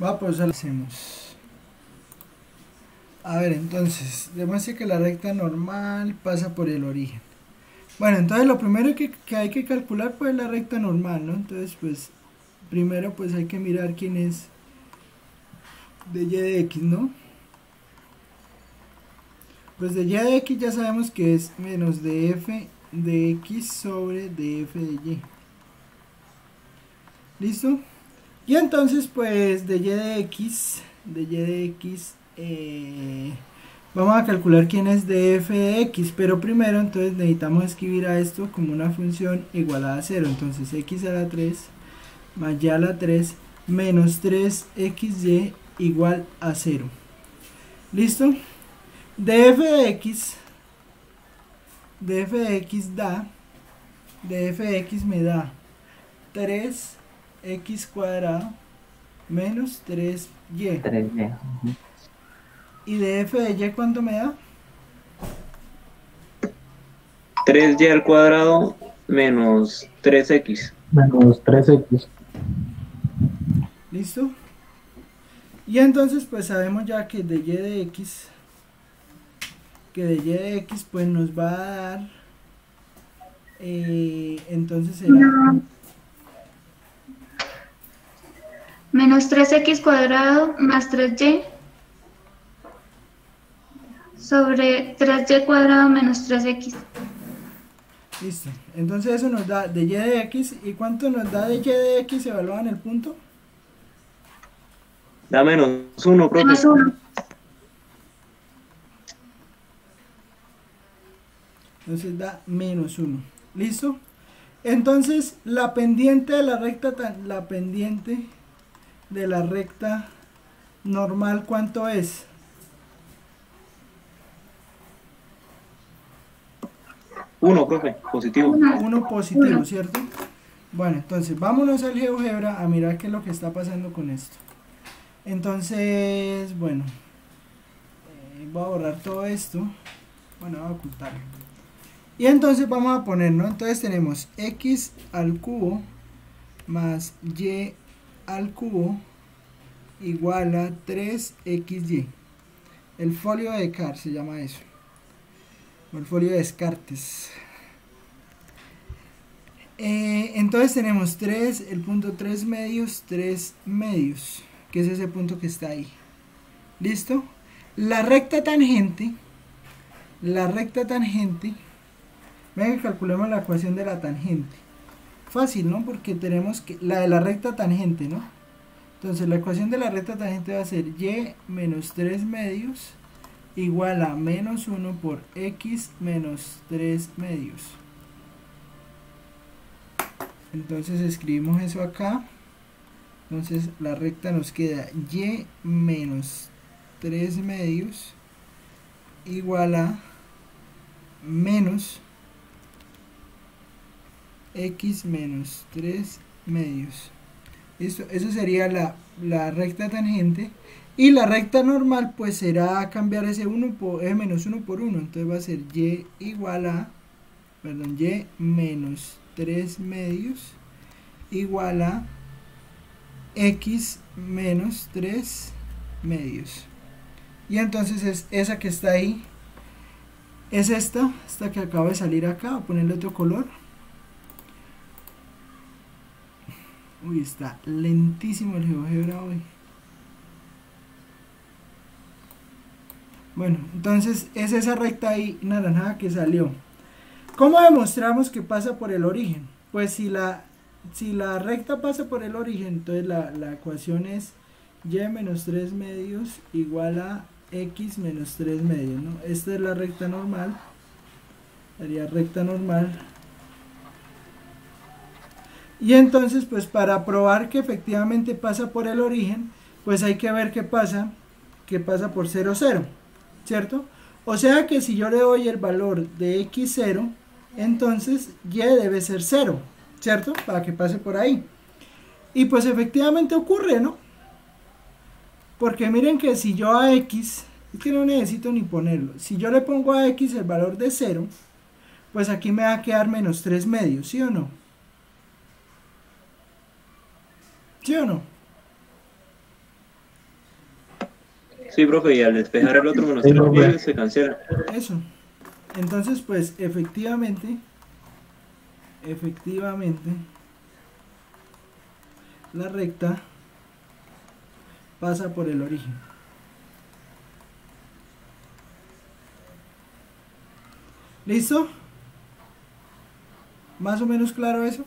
Va, pues lo hacemos. A ver, entonces, demuestre que la recta normal pasa por el origen. Bueno, entonces lo primero que hay que calcular pues es la recta normal, ¿no? Entonces, pues, primero pues hay que mirar quién es de y de x, ¿no? Pues de y de x ya sabemos que es menos df de x sobre df de y. ¿Listo? Y entonces pues de y de x vamos a calcular quién es df de x, pero primero entonces necesitamos escribir a esto como una función igualada a 0. Entonces x a la 3 más y a la 3 menos 3xy igual a 0. ¿Listo? df de x da, df de x me da 3x cuadrado menos 3y. 3y. ¿Y df de y cuánto me da? 3y al cuadrado menos 3x. Menos 3x. ¿Listo? Y entonces pues sabemos ya que de y de x, pues nos va a dar, entonces será Menos 3x cuadrado más 3y sobre 3y cuadrado menos 3x. listo. Entonces eso nos da de y de x. ¿Y cuánto nos da de y de x evaluado en el punto? Da menos 1, profe. Menos 1. Entonces da menos 1. ¿Listo? Entonces la pendiente de la recta, normal, ¿cuánto es? 1, profe, positivo. 1 positivo, ¿cierto? Bueno, entonces vámonos al GeoGebra a mirar qué es lo que está pasando con esto. Entonces, bueno, voy a borrar todo esto. Bueno, voy a ocultarlo. Y entonces vamos a poner, ¿no? Entonces tenemos x al cubo más y al cubo igual a 3xy. El folio de Descartes se llama eso. O el folio de Descartes. Entonces tenemos 3, el punto 3 medios, que es ese punto que está ahí. ¿Listo? La recta tangente, venga, calculemos la ecuación de la tangente. Fácil, ¿no? Porque tenemos que la de la recta tangente, ¿no? Entonces la ecuación de la recta tangente va a ser y menos 3 medios igual a menos 1 por x menos 3 medios. Entonces escribimos eso acá. Entonces la recta nos queda y menos 3 medios igual a menos x menos 3 medios. Listo, eso sería la recta tangente. Y la recta normal pues será cambiar ese 1 por menos 1 por 1. Entonces va a ser y igual a, perdón, y menos 3 medios igual a x menos 3 medios. Y entonces es esa que está ahí, es esta que acaba de salir acá. Voy a ponerle otro color. Uy, está lentísimo el GeoGebra hoy. Bueno, entonces es esa recta ahí naranjada que salió. ¿Cómo demostramos que pasa por el origen? Pues si la recta pasa por el origen, entonces la ecuación es y menos 3 medios igual a x menos 3 medios, ¿no? Esta es la recta normal. Sería recta normal. Y entonces pues para probar que efectivamente pasa por el origen, pues hay que ver qué pasa por 0, 0, ¿cierto? O sea que si yo le doy el valor de x0, entonces y debe ser 0, ¿cierto? Para que pase por ahí. Y pues efectivamente ocurre, ¿no? Porque miren que si yo a x, es que no necesito ni ponerlo, si yo le pongo a x el valor de 0, pues aquí me va a quedar menos 3 medios, ¿sí o no? ¿Sí o no? Sí, profe, y al despejar el otro menos 3 medios se cancela. Eso. Entonces, pues, efectivamente, la recta pasa por el origen. ¿Listo? ¿Más o menos claro eso?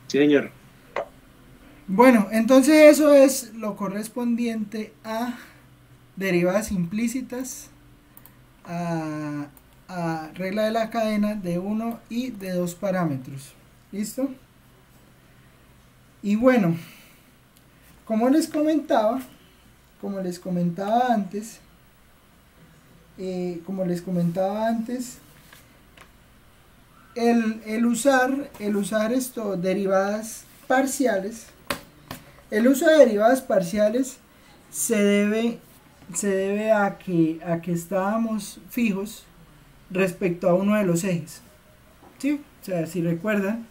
Sí, señor. Bueno, entonces eso es lo correspondiente a derivadas implícitas, a regla de la cadena de 1 y de 2 parámetros. ¿Listo? Y bueno, como les comentaba antes, el usar esto, derivadas parciales, el uso de derivadas parciales se debe a que estábamos fijos respecto a uno de los ejes, ¿sí? O sea, si recuerdan,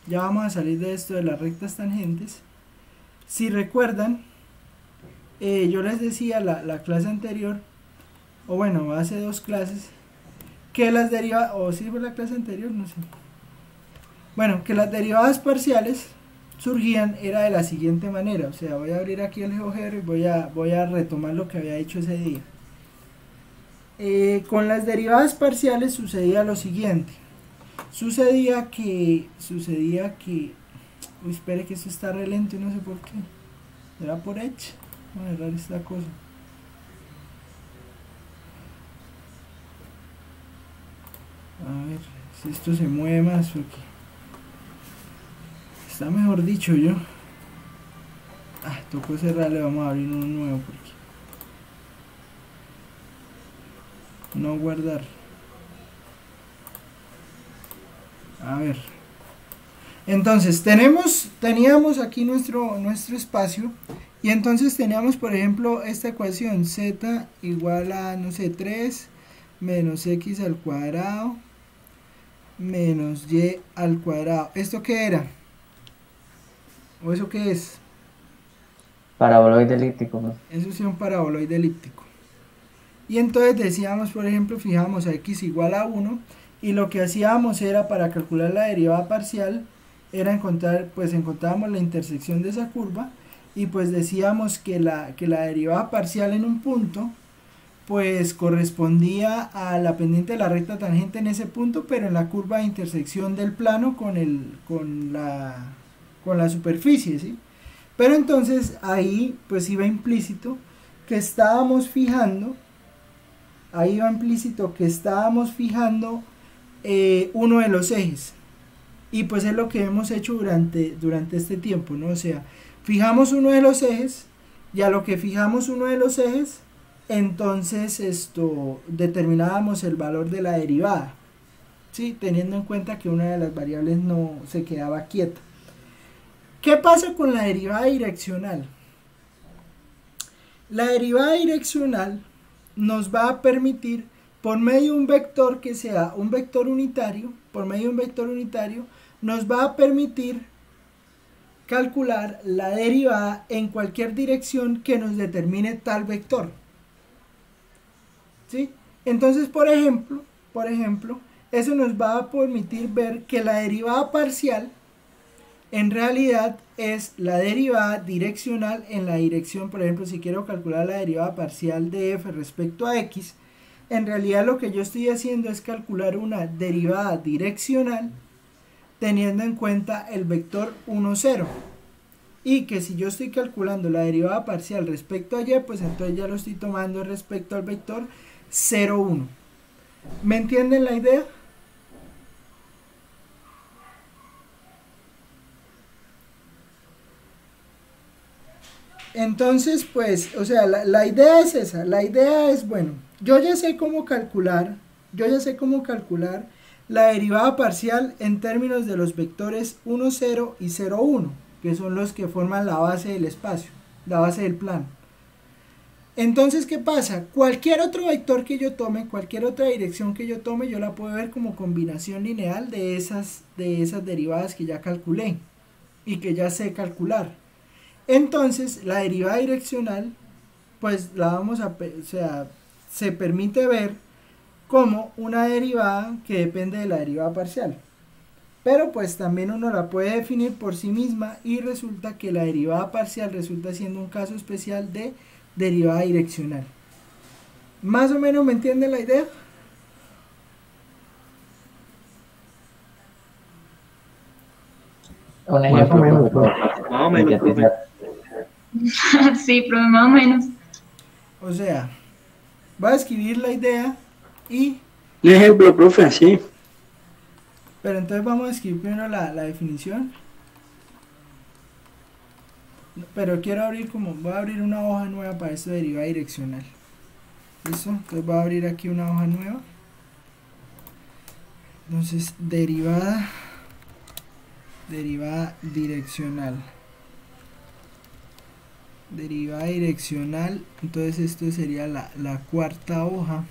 ya vamos a salir de esto de las rectas tangentes. Si recuerdan, yo les decía la clase anterior, o bueno, hace 2 clases, que las derivadas, o si fue la clase anterior, no sé. Bueno, que las derivadas parciales surgían era de la siguiente manera. O sea, voy a abrir aquí el GeoGebra y voy a retomar lo que había hecho ese día. Con las derivadas parciales sucedía lo siguiente. Sucedía que uy, espere que esto está re lento y no sé por qué. ¿Será por Edge? Voy a cerrar esta cosa. A ver si esto se mueve más porque está mejor dicho yo. Tocó cerrarle, vamos a abrir uno nuevo porque no guardar. A ver. Entonces teníamos aquí nuestro espacio Y entonces teníamos, por ejemplo, esta ecuación, z igual a, no sé, 3 menos x al cuadrado menos y al cuadrado. ¿Esto qué era? ¿O eso qué es? Paraboloide elíptico, ¿no? Eso es un paraboloide elíptico. Y entonces decíamos, por ejemplo, fijamos a x igual a 1 y lo que hacíamos era, para calcular la derivada parcial, era encontrar, pues encontrábamos la intersección de esa curva y pues decíamos que la derivada parcial en un punto pues correspondía a la pendiente de la recta tangente en ese punto, pero en la curva de intersección del plano con la superficie, ¿sí? Pero entonces ahí pues iba implícito que estábamos fijando, uno de los ejes, y pues es lo que hemos hecho durante este tiempo, ¿no? O sea, fijamos uno de los ejes, y a lo que fijamos uno de los ejes, entonces determinábamos el valor de la derivada, ¿sí? Teniendo en cuenta que una de las variables no se quedaba quieta. ¿Qué pasa con la derivada direccional? La derivada direccional nos va a permitir, por medio de un vector que sea un vector unitario, nos va a permitir calcular la derivada en cualquier dirección que nos determine tal vector, ¿sí? Entonces, por ejemplo, eso nos va a permitir ver que la derivada parcial en realidad es la derivada direccional en la dirección. Por ejemplo, si quiero calcular la derivada parcial de f respecto a x, en realidad lo que yo estoy haciendo es calcular una derivada direccional teniendo en cuenta el vector 1, 0. Y que si yo estoy calculando la derivada parcial respecto a y, pues entonces ya lo estoy tomando respecto al vector 0, 1. ¿Me entienden la idea? Entonces, pues, o sea, la idea es esa. La idea es, bueno, yo ya sé cómo calcular la derivada parcial en términos de los vectores 1, 0 y 0, 1, que son los que forman la base del espacio, la base del plano. Entonces, ¿qué pasa? Cualquier otro vector que yo tome, cualquier otra dirección que yo tome, yo la puedo ver como combinación lineal de esas derivadas que ya calculé y que ya sé calcular. Entonces, la derivada direccional, pues se permite ver como una derivada que depende de la derivada parcial. Pero pues también uno la puede definir por sí misma y resulta que la derivada parcial resulta siendo un caso especial de derivada direccional. ¿Más o menos me entiende la idea? Un ejemplo, por favor. Más o menos, profe. Sí, pero más o menos. O sea, voy a escribir la idea y... Un ejemplo, profe, así. Pero entonces vamos a escribir primero la definición. Pero voy a abrir una hoja nueva para esto de derivada direccional. ¿Listo? Entonces voy a abrir aquí una hoja nueva. Entonces, derivada direccional. Derivada direccional, entonces esto sería la cuarta hoja.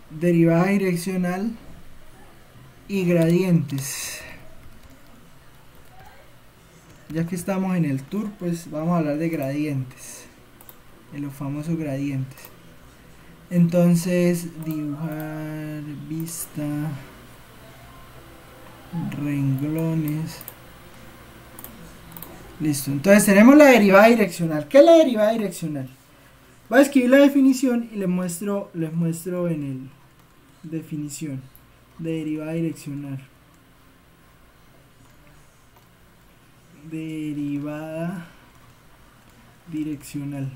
Derivada direccional y gradientes. Ya que estamos en el tour, pues vamos a hablar de gradientes, de los famosos gradientes. Entonces, dibujar, vista, renglones. Listo, entonces tenemos la derivada direccional. ¿Qué es la derivada direccional? Voy a escribir la definición y les muestro en el definición de derivada direccional. Derivada direccional.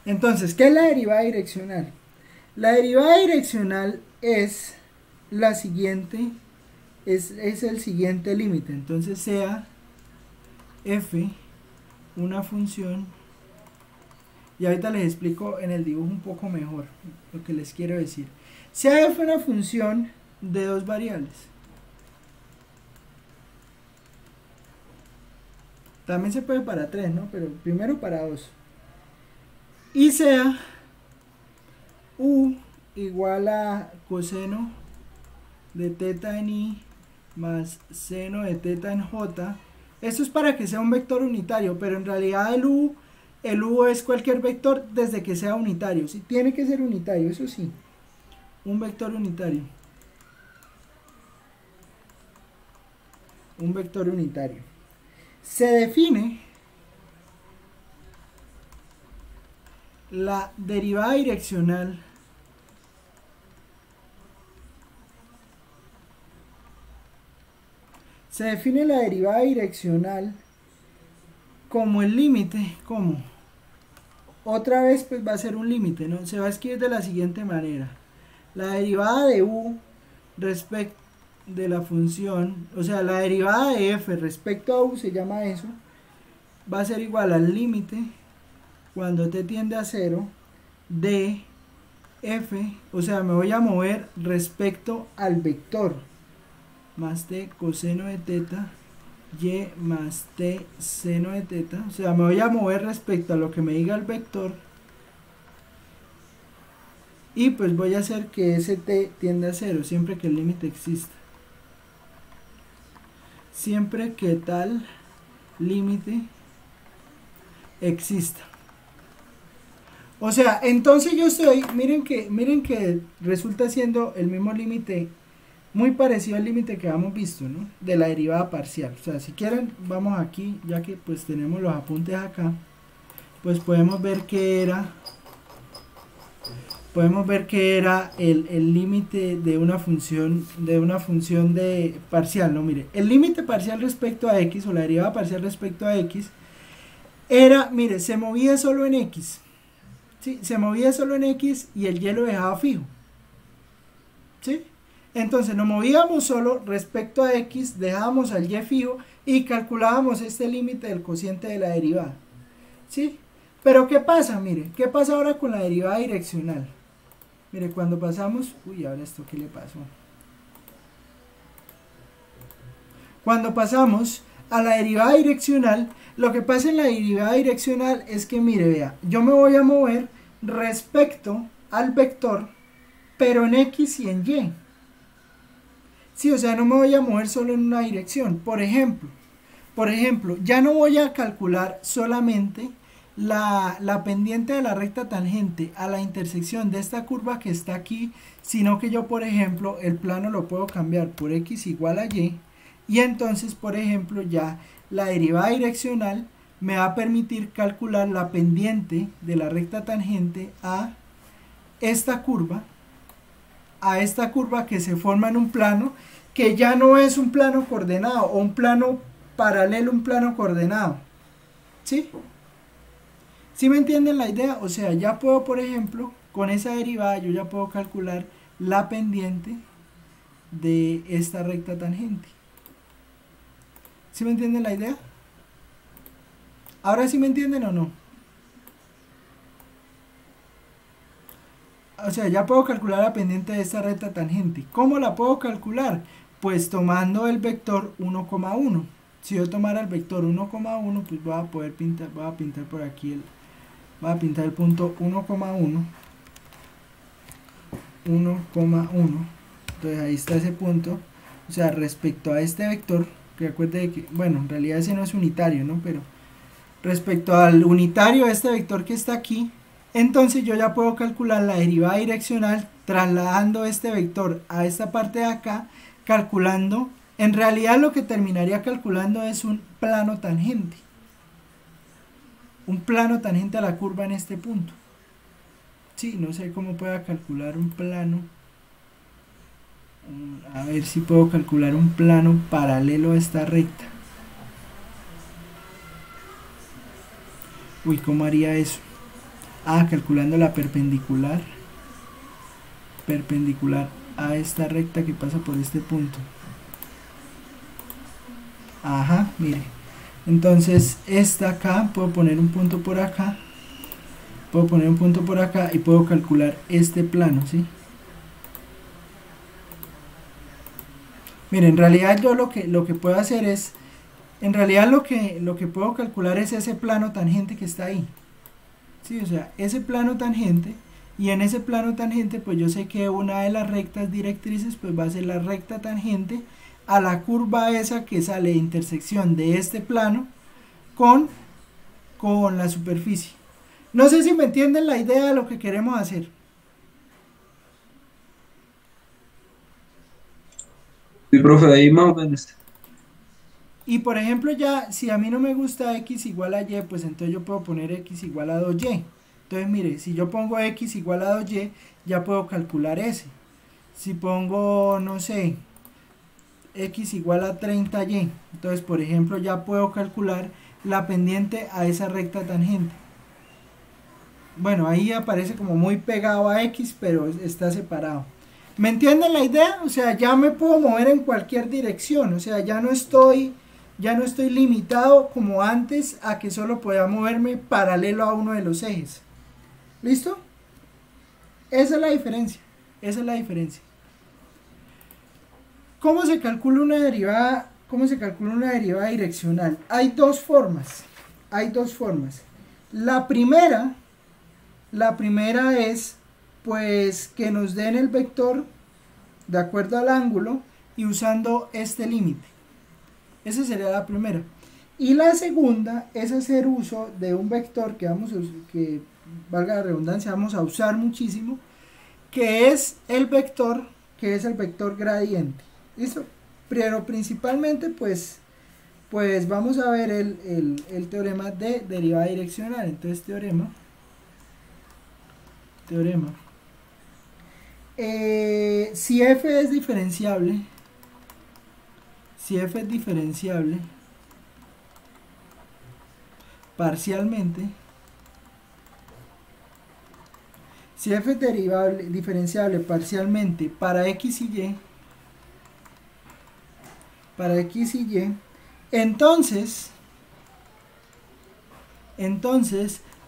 Entonces, ¿qué es la derivada direccional? La derivada direccional es la siguiente, es el siguiente límite. Entonces sea f una función, y ahorita les explico en el dibujo un poco mejor lo que les quiero decir. Sea f una función de dos variables. También se puede para 3, ¿no? Pero primero para 2. Y sea u igual a coseno de teta en i más seno de teta en j. Esto es para que sea un vector unitario, pero en realidad el u es cualquier vector desde que sea unitario. Sí, tiene que ser unitario, eso sí. Un vector unitario. Un vector unitario. Se define la derivada direccional como el límite, como otra vez pues va a ser un límite, ¿no? Se va a escribir de la siguiente manera: la derivada de u respecto de la función, o sea, la derivada de f respecto a u, se llama eso, va a ser igual al límite cuando t tiende a 0 de f, o sea, me voy a mover respecto al vector, más t coseno de teta y más t seno de teta, o sea, me voy a mover respecto a lo que me diga el vector, y pues voy a hacer que ese t tienda a 0 siempre que el límite exista, siempre que tal límite exista. O sea, entonces yo estoy, miren que resulta siendo el mismo límite, muy parecido al límite que habíamos visto, ¿no? De la derivada parcial. O sea, si quieren, vamos aquí, ya que pues tenemos los apuntes acá, pues podemos ver que era el límite de una función de parcial, ¿no? Mire, el límite parcial respecto a x, o la derivada parcial respecto a x, era, mire, se movía solo en x, ¿sí? Se movía solo en x y el y lo dejaba fijo, ¿sí? Entonces nos movíamos solo respecto a x, dejábamos al y fijo y calculábamos este límite del cociente de la derivada, ¿sí? Pero ¿qué pasa? Mire, ¿qué pasa ahora con la derivada direccional? Mire, cuando pasamos, uy, ahora esto, ¿qué le pasó? Cuando pasamos a la derivada direccional, lo que pasa en la derivada direccional es que, mire, vea, yo me voy a mover respecto al vector, pero en x y en y. Sí, o sea, no me voy a mover solo en una dirección. Por ejemplo, ya no voy a calcular solamente la pendiente de la recta tangente a la intersección de esta curva que está aquí, sino que yo, por ejemplo, el plano lo puedo cambiar por x igual a y, y entonces, por ejemplo, ya la derivada direccional me va a permitir calcular la pendiente de la recta tangente a esta curva que se forma en un plano que ya no es un plano coordenado o un plano paralelo a un plano coordenado, ¿sí? ¿Sí me entienden la idea? O sea, ya puedo, por ejemplo, con esa derivada yo ya puedo calcular la pendiente de esta recta tangente. ¿Sí me entienden la idea? ¿Ahora sí me entienden o no? O sea, ya puedo calcular la pendiente de esta recta tangente. ¿Cómo la puedo calcular? Pues tomando el vector 1,1. Si yo tomara el vector 1,1, pues voy a pintar por aquí voy a pintar el punto 1,1. Entonces ahí está ese punto. O sea, respecto a este vector, que recuerde que, bueno, en realidad ese no es unitario, ¿no? Pero respecto al unitario de este vector que está aquí, entonces yo ya puedo calcular la derivada direccional trasladando este vector a esta parte de acá, calculando, en realidad lo que terminaría calculando es un plano tangente. Un plano tangente a la curva en este punto. Sí, no sé cómo pueda calcular un plano. A ver si puedo calcular un plano paralelo a esta recta. Uy, ¿cómo haría eso? Ah, calculando la perpendicular a esta recta que pasa por este punto. Ajá, mire. Entonces esta acá, puedo poner un punto por acá, y puedo calcular este plano, ¿sí? Mire, en realidad yo lo que puedo hacer es En realidad lo que puedo calcular es ese plano tangente que está ahí. Sí, o sea, ese plano tangente, y en ese plano tangente pues yo sé que una de las rectas directrices pues va a ser la recta tangente a la curva esa que sale de intersección de este plano con la superficie. No sé si me entienden la idea de lo que queremos hacer. Sí, profe, ahí más o menos. Y por ejemplo ya, si a mí no me gusta x igual a y, pues entonces yo puedo poner x igual a 2y. Entonces mire, si yo pongo x igual a 2y, ya puedo calcular ese. Si pongo, no sé, x igual a 30y, entonces por ejemplo ya puedo calcular la pendiente a esa recta tangente. Bueno, ahí aparece como muy pegado a x, pero está separado. ¿Me entienden la idea? O sea, ya me puedo mover en cualquier dirección. O sea, ya no estoy limitado como antes a que solo podía moverme paralelo a uno de los ejes. ¿Listo? Esa es la diferencia. Esa es la diferencia. ¿Cómo se calcula una derivada? ¿Cómo se calcula una derivada direccional? Hay dos formas. Hay dos formas. La primera es pues que nos den el vector de acuerdo al ángulo y usando este límite. Esa sería la primera. Y la segunda es hacer uso de un vector que valga la redundancia, vamos a usar muchísimo, que es el vector gradiente. ¿Listo? Pero principalmente pues vamos a ver el teorema de derivada direccional. Entonces teorema si f es diferenciable, parcialmente, si f es diferenciable parcialmente para x y y, entonces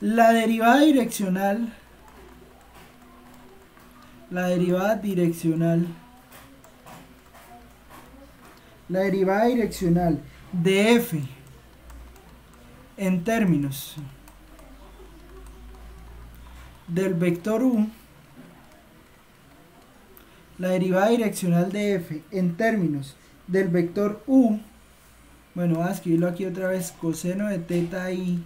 la derivada direccional de f en términos del vector u, la derivada direccional de f en términos del vector u, bueno, voy a escribirlo aquí otra vez, coseno de teta i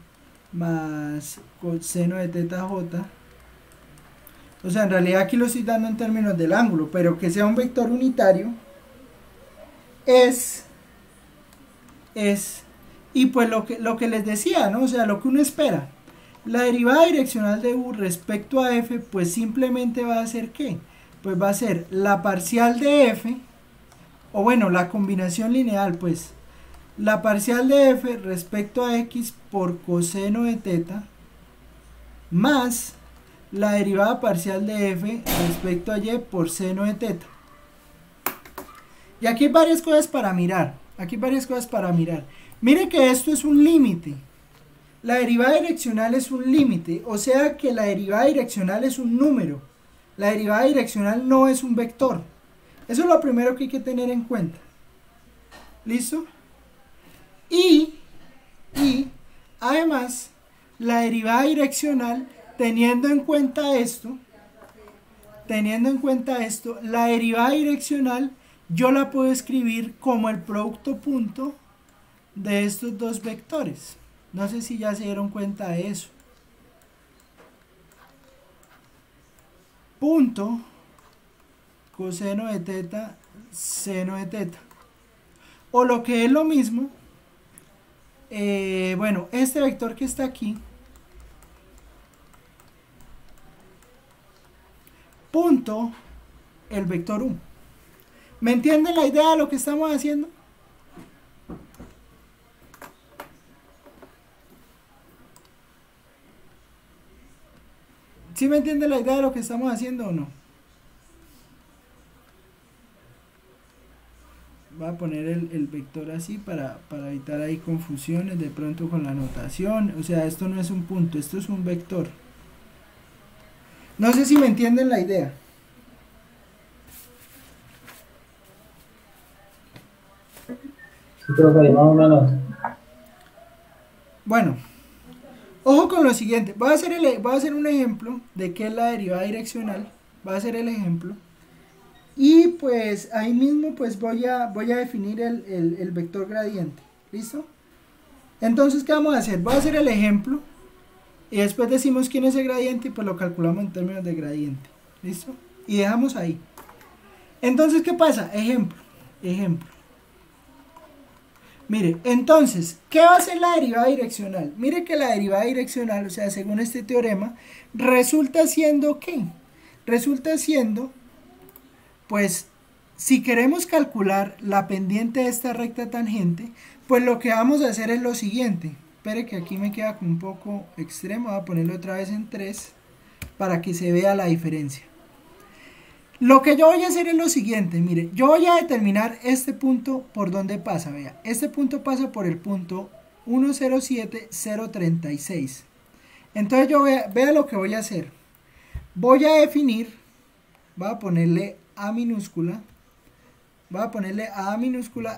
más coseno de teta j. O sea, en realidad aquí lo estoy dando en términos del ángulo, pero que sea un vector unitario es y pues lo que les decía, ¿no? O sea, lo que uno espera. La derivada direccional de u respecto a f, pues simplemente va a ser ¿qué? Pues va a ser la parcial de f, o bueno, la combinación lineal, pues la parcial de f respecto a x por coseno de teta más la derivada parcial de f respecto a y por seno de teta. Y aquí hay varias cosas para mirar. Mire que esto es un límite. La derivada direccional es un límite, o sea que la derivada direccional es un número. La derivada direccional no es un vector. Eso es lo primero que hay que tener en cuenta. ¿Listo? Y además, la derivada direccional, teniendo en cuenta esto, la derivada direccional yo la puedo escribir como el producto punto de estos dos vectores. No sé si ya se dieron cuenta de eso. Punto coseno de teta, seno de teta. O lo que es lo mismo, bueno, este vector que está aquí, punto el vector u. ¿Me entienden la idea de lo que estamos haciendo? ¿Sí me entiende la idea de lo que estamos haciendo o no? Voy a poner el vector así para evitar ahí confusiones de pronto con la notación. O sea, esto no es un punto, esto es un vector. No sé si me entienden la idea. Profe, ahí más o menos. Bueno, ojo con lo siguiente. Voy a hacer un ejemplo de qué es la derivada direccional. Va a ser el ejemplo. Y pues ahí mismo pues voy a definir el vector gradiente. ¿Listo? Entonces, ¿qué vamos a hacer? Voy a hacer el ejemplo. Y después decimos quién es el gradiente y pues lo calculamos en términos de gradiente. ¿Listo? Y dejamos ahí. Entonces, ¿qué pasa? Ejemplo. Mire, entonces, ¿qué va a ser la derivada direccional? Mire que la derivada direccional, o sea, según este teorema, resulta siendo ¿qué? Resulta siendo, pues, si queremos calcular la pendiente de esta recta tangente, pues lo que vamos a hacer es lo siguiente. Espere que aquí me queda un poco extremo, voy a ponerlo otra vez en 3 para que se vea la diferencia. Lo que yo voy a hacer es lo siguiente, mire, yo voy a determinar este punto por donde pasa, vea, este punto pasa por el punto 1,07036. Entonces vea lo que voy a hacer. Voy a definir, voy a ponerle A minúscula,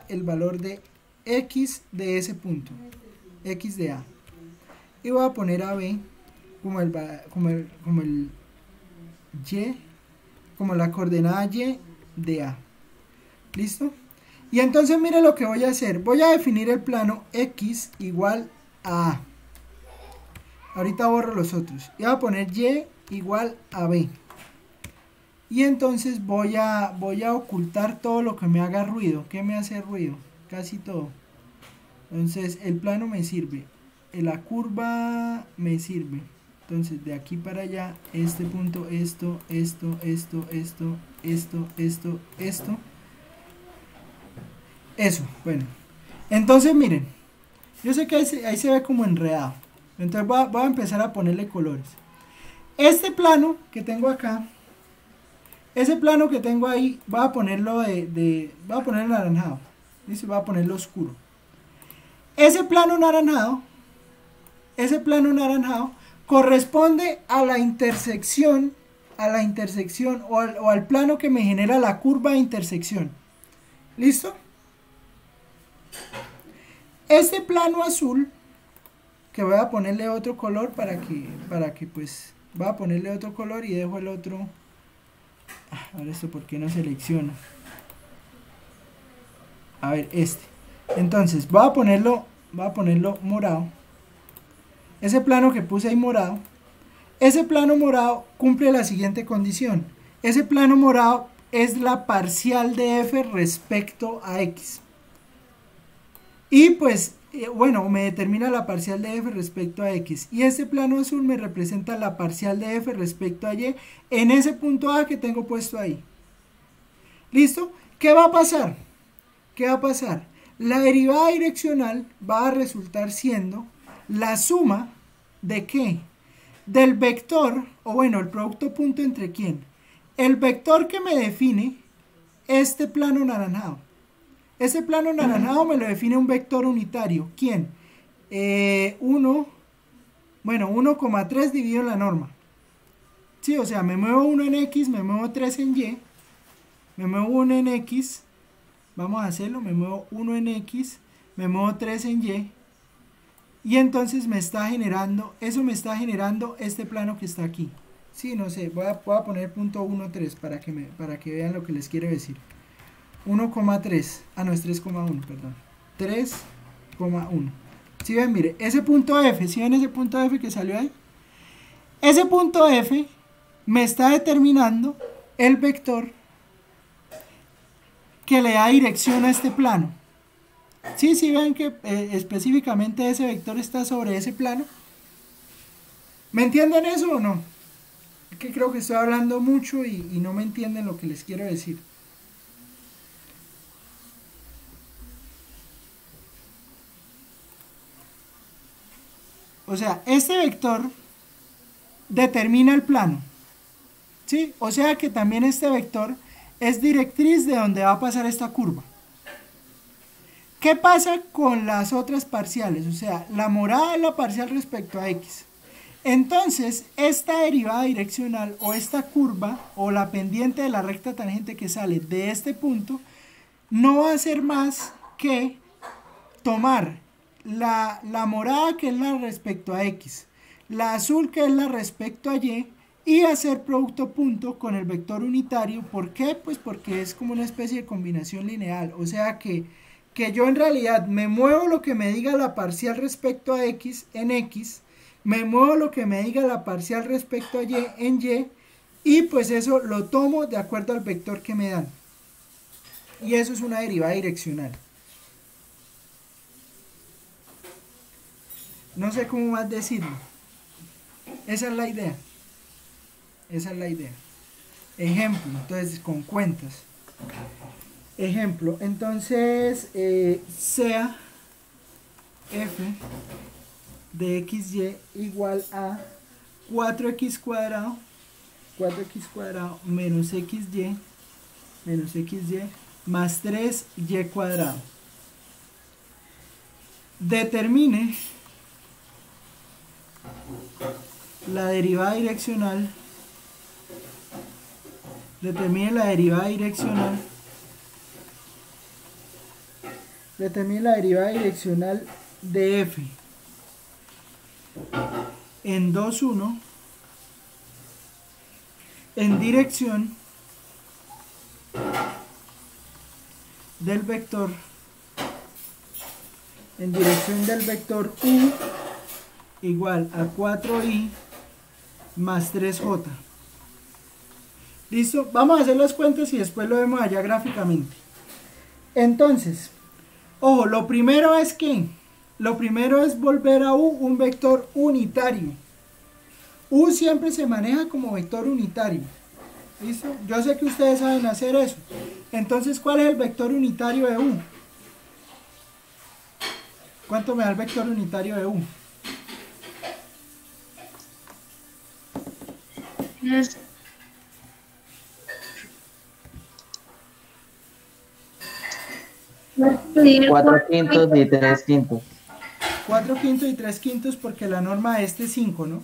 el valor de X de ese punto, X de A. Y voy a poner a B como el Y, como la coordenada Y de A. ¿Listo? Y entonces mire lo que voy a hacer. Voy a definir el plano X igual a A. Ahorita borro los otros. Y voy a poner Y igual a B. Y entonces voy a ocultar todo lo que me haga ruido. ¿Qué me hace ruido? Casi todo. Entonces el plano me sirve. La curva me sirve. Entonces de aquí para allá, este punto, esto. Eso, bueno. Entonces miren, yo sé que ahí se ve como enredado. Entonces voy a empezar a ponerle colores. Este plano que tengo acá, ese plano que tengo ahí, voy a ponerlo voy a poner naranjado. ¿Listo? Voy a ponerlo oscuro. Ese plano naranjado corresponde a la intersección o al plano que me genera la curva de intersección. ¿Listo? Este plano azul, que voy a ponerle otro color para que pues, voy a ponerle otro color y dejo el otro. Ahora esto, ¿por qué no selecciona? A ver, este. Entonces, voy a ponerlo morado. Ese plano que puse ahí morado, ese plano morado cumple la siguiente condición. Ese plano morado es la parcial de f respecto a x. Y pues, bueno, me determina la parcial de f respecto a x. Y este plano azul me representa la parcial de f respecto a y en ese punto A que tengo puesto ahí. ¿Listo? ¿Qué va a pasar? La derivada direccional va a resultar siendo la suma de ¿qué? Del vector, o bueno, el producto punto entre ¿quién? El vector que me define este plano naranjado. Ese plano naranjado me lo define un vector unitario. ¿Quién? 1,3 dividido en la norma. Sí, o sea, me muevo 1 en X, me muevo 3 en Y, me muevo 1 en X, vamos a hacerlo, me muevo 1 en X, me muevo 3 en Y, y entonces eso me está generando este plano que está aquí. Sí, no sé, voy a poner punto 1,3 para que vean lo que les quiero decir. 1,3, no es 3,1, perdón. 3,1. Si ven, mire, ese punto F, ¿sí ven ese punto F que salió ahí? Ese punto F me está determinando el vector que le da dirección a este plano. Sí, ven que específicamente ese vector está sobre ese plano. ¿Me entienden eso o no? Es que creo que estoy hablando mucho y no me entienden lo que les quiero decir. O sea, este vector determina el plano. ¿Sí? O sea que también este vector es directriz de donde va a pasar esta curva. ¿Qué pasa con las otras parciales? O sea, la morada es la parcial respecto a x. Entonces, esta derivada direccional o esta curva o la pendiente de la recta tangente que sale de este punto no va a ser más que tomar la morada, que es la respecto a X, la azul, que es la respecto a Y hacer producto punto con el vector unitario. ¿Por qué? Pues porque es como una especie de combinación lineal. O sea que yo en realidad me muevo lo que me diga la parcial respecto a X en X, me muevo lo que me diga la parcial respecto a Y en Y pues eso lo tomo de acuerdo al vector que me dan. Y eso es una derivada direccional. No sé cómo más decirlo. Esa es la idea. Esa es la idea. Ejemplo, entonces con cuentas. Ejemplo, entonces sea f de xy igual a 4x cuadrado menos xy más 3y cuadrado. Determine la derivada direccional. Determine la derivada direccional de f en 2, 1 en dirección del vector u igual a 4i más 3j. ¿Listo? Vamos a hacer las cuentas y después lo vemos allá gráficamente. Entonces, ojo, lo primero es volver a u un vector unitario. U siempre se maneja como vector unitario. ¿Listo? Yo sé que ustedes saben hacer eso. Entonces, ¿cuál es el vector unitario de u? ¿Cuánto me da el vector unitario de u? Es 4 quintos y 3 quintos. 4 quintos y 3 quintos porque la norma de este es 5, ¿no?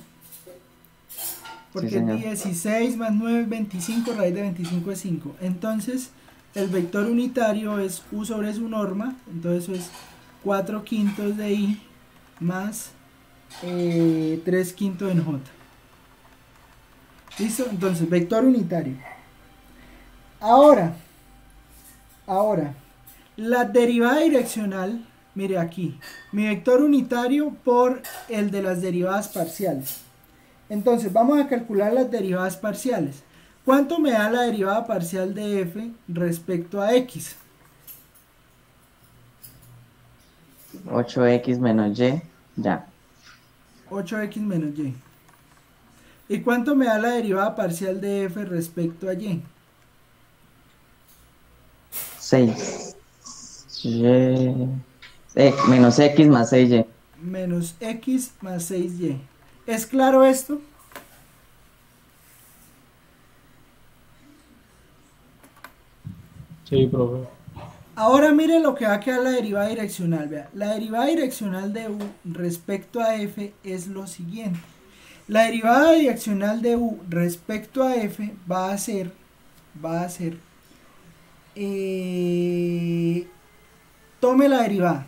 Porque Sí, 16 más 9 es 25, raíz de 25 es 5. Entonces, el vector unitario es u sobre su norma, entonces eso es 4 quintos de i más 3 quintos en j. ¿Listo? Entonces, vector unitario. Ahora, la derivada direccional, mire aquí, mi vector unitario por el de las derivadas parciales. Entonces, vamos a calcular las derivadas parciales. ¿Cuánto me da la derivada parcial de f respecto a x? 8x menos y, ya. 8x menos y. ¿Y cuánto me da la derivada parcial de f respecto a y? 6. Menos x más 6y. Menos x más 6y. ¿Es claro esto? Sí, profe. Ahora miren lo que va a quedar la derivada direccional. Vea, la derivada direccional de u respecto a f es lo siguiente. La derivada direccional de u respecto a f va a ser tome la derivada.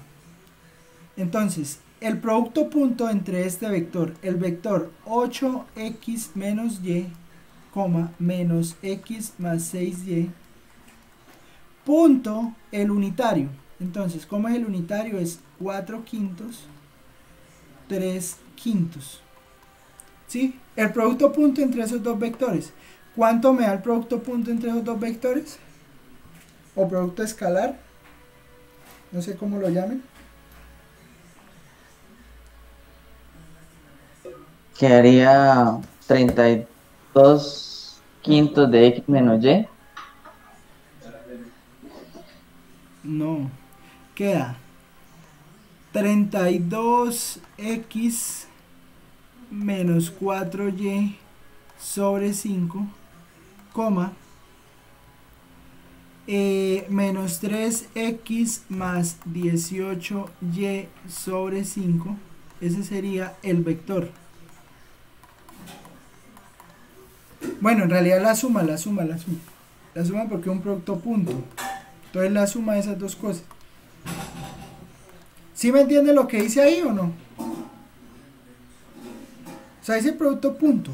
Entonces, el producto punto entre este vector, el vector 8x menos y, menos x más 6y, punto el unitario. Entonces, ¿cómo es el unitario? Es 4 quintos, 3 quintos. ¿Sí? El producto punto entre esos dos vectores. ¿Cuánto me da el producto punto entre esos dos vectores? O producto escalar. No sé cómo lo llamen. Quedaría 32 quintos de x menos y. No. Queda 32x menos 4y sobre 5, menos 3x más 18y sobre 5. Ese sería el vector. Bueno, en realidad la suma porque es un producto punto. Entonces la suma de esas dos cosas. ¿Sí me entienden lo que dice ahí o no? O sea, dice producto punto.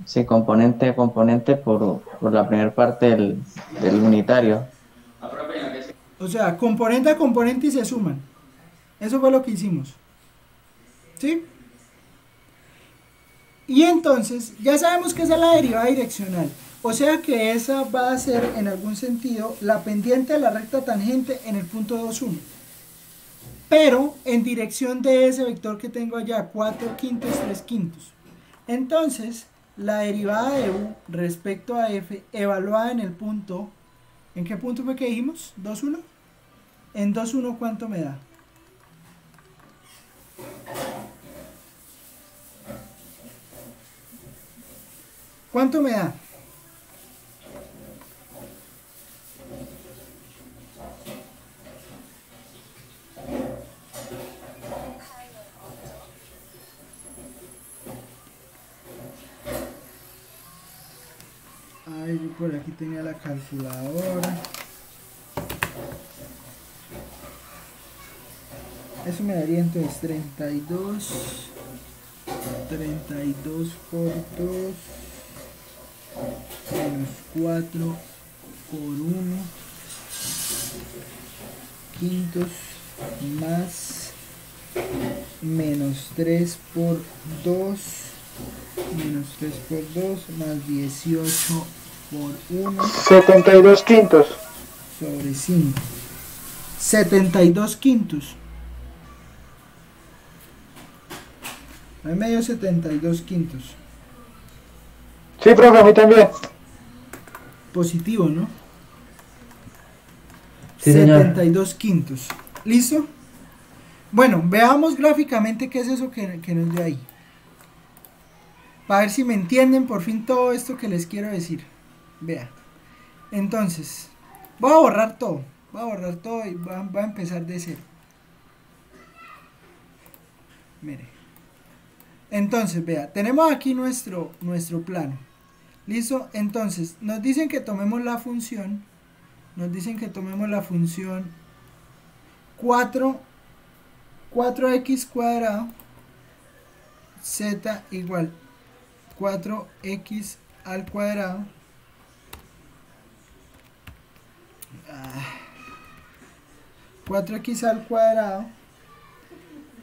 Sí, componente a componente por la primera parte del unitario. O sea, componente a componente y se suman. Eso fue lo que hicimos. ¿Sí? Y entonces, ya sabemos que esa es la derivada direccional. O sea que esa va a ser, en algún sentido, la pendiente de la recta tangente en el punto 2,1. Pero en dirección de ese vector que tengo allá, 4/5, 3/5. Entonces, la derivada de u respecto a f, evaluada en el punto, ¿en qué punto fue que dijimos? ¿2,1? En 2,1, ¿cuánto me da? ¿Cuánto me da? Ay, yo por aquí tenía la calculadora. Eso me daría entonces 32 por 2 menos 4 por 1 quintos más menos 3 por 2 menos 3 por 2 más 18 por 1 72 quintos sobre 5. 72 quintos. Ahí me dio 72 quintos. Sí, profe, a mí también. Positivo, ¿no? Sí, señor. 72 quintos. ¿Listo? Bueno, veamos gráficamente qué es eso que nos dio ahí. Para ver si me entienden por fin todo esto que les quiero decir. Vea. Entonces, voy a borrar todo. Voy a borrar todo y voy a empezar de cero. Mire. Entonces, vea, tenemos aquí nuestro plano. ¿Listo? Entonces, nos dicen que tomemos la función. Nos dicen que tomemos la función 4x cuadrado z igual 4x al cuadrado 4x al cuadrado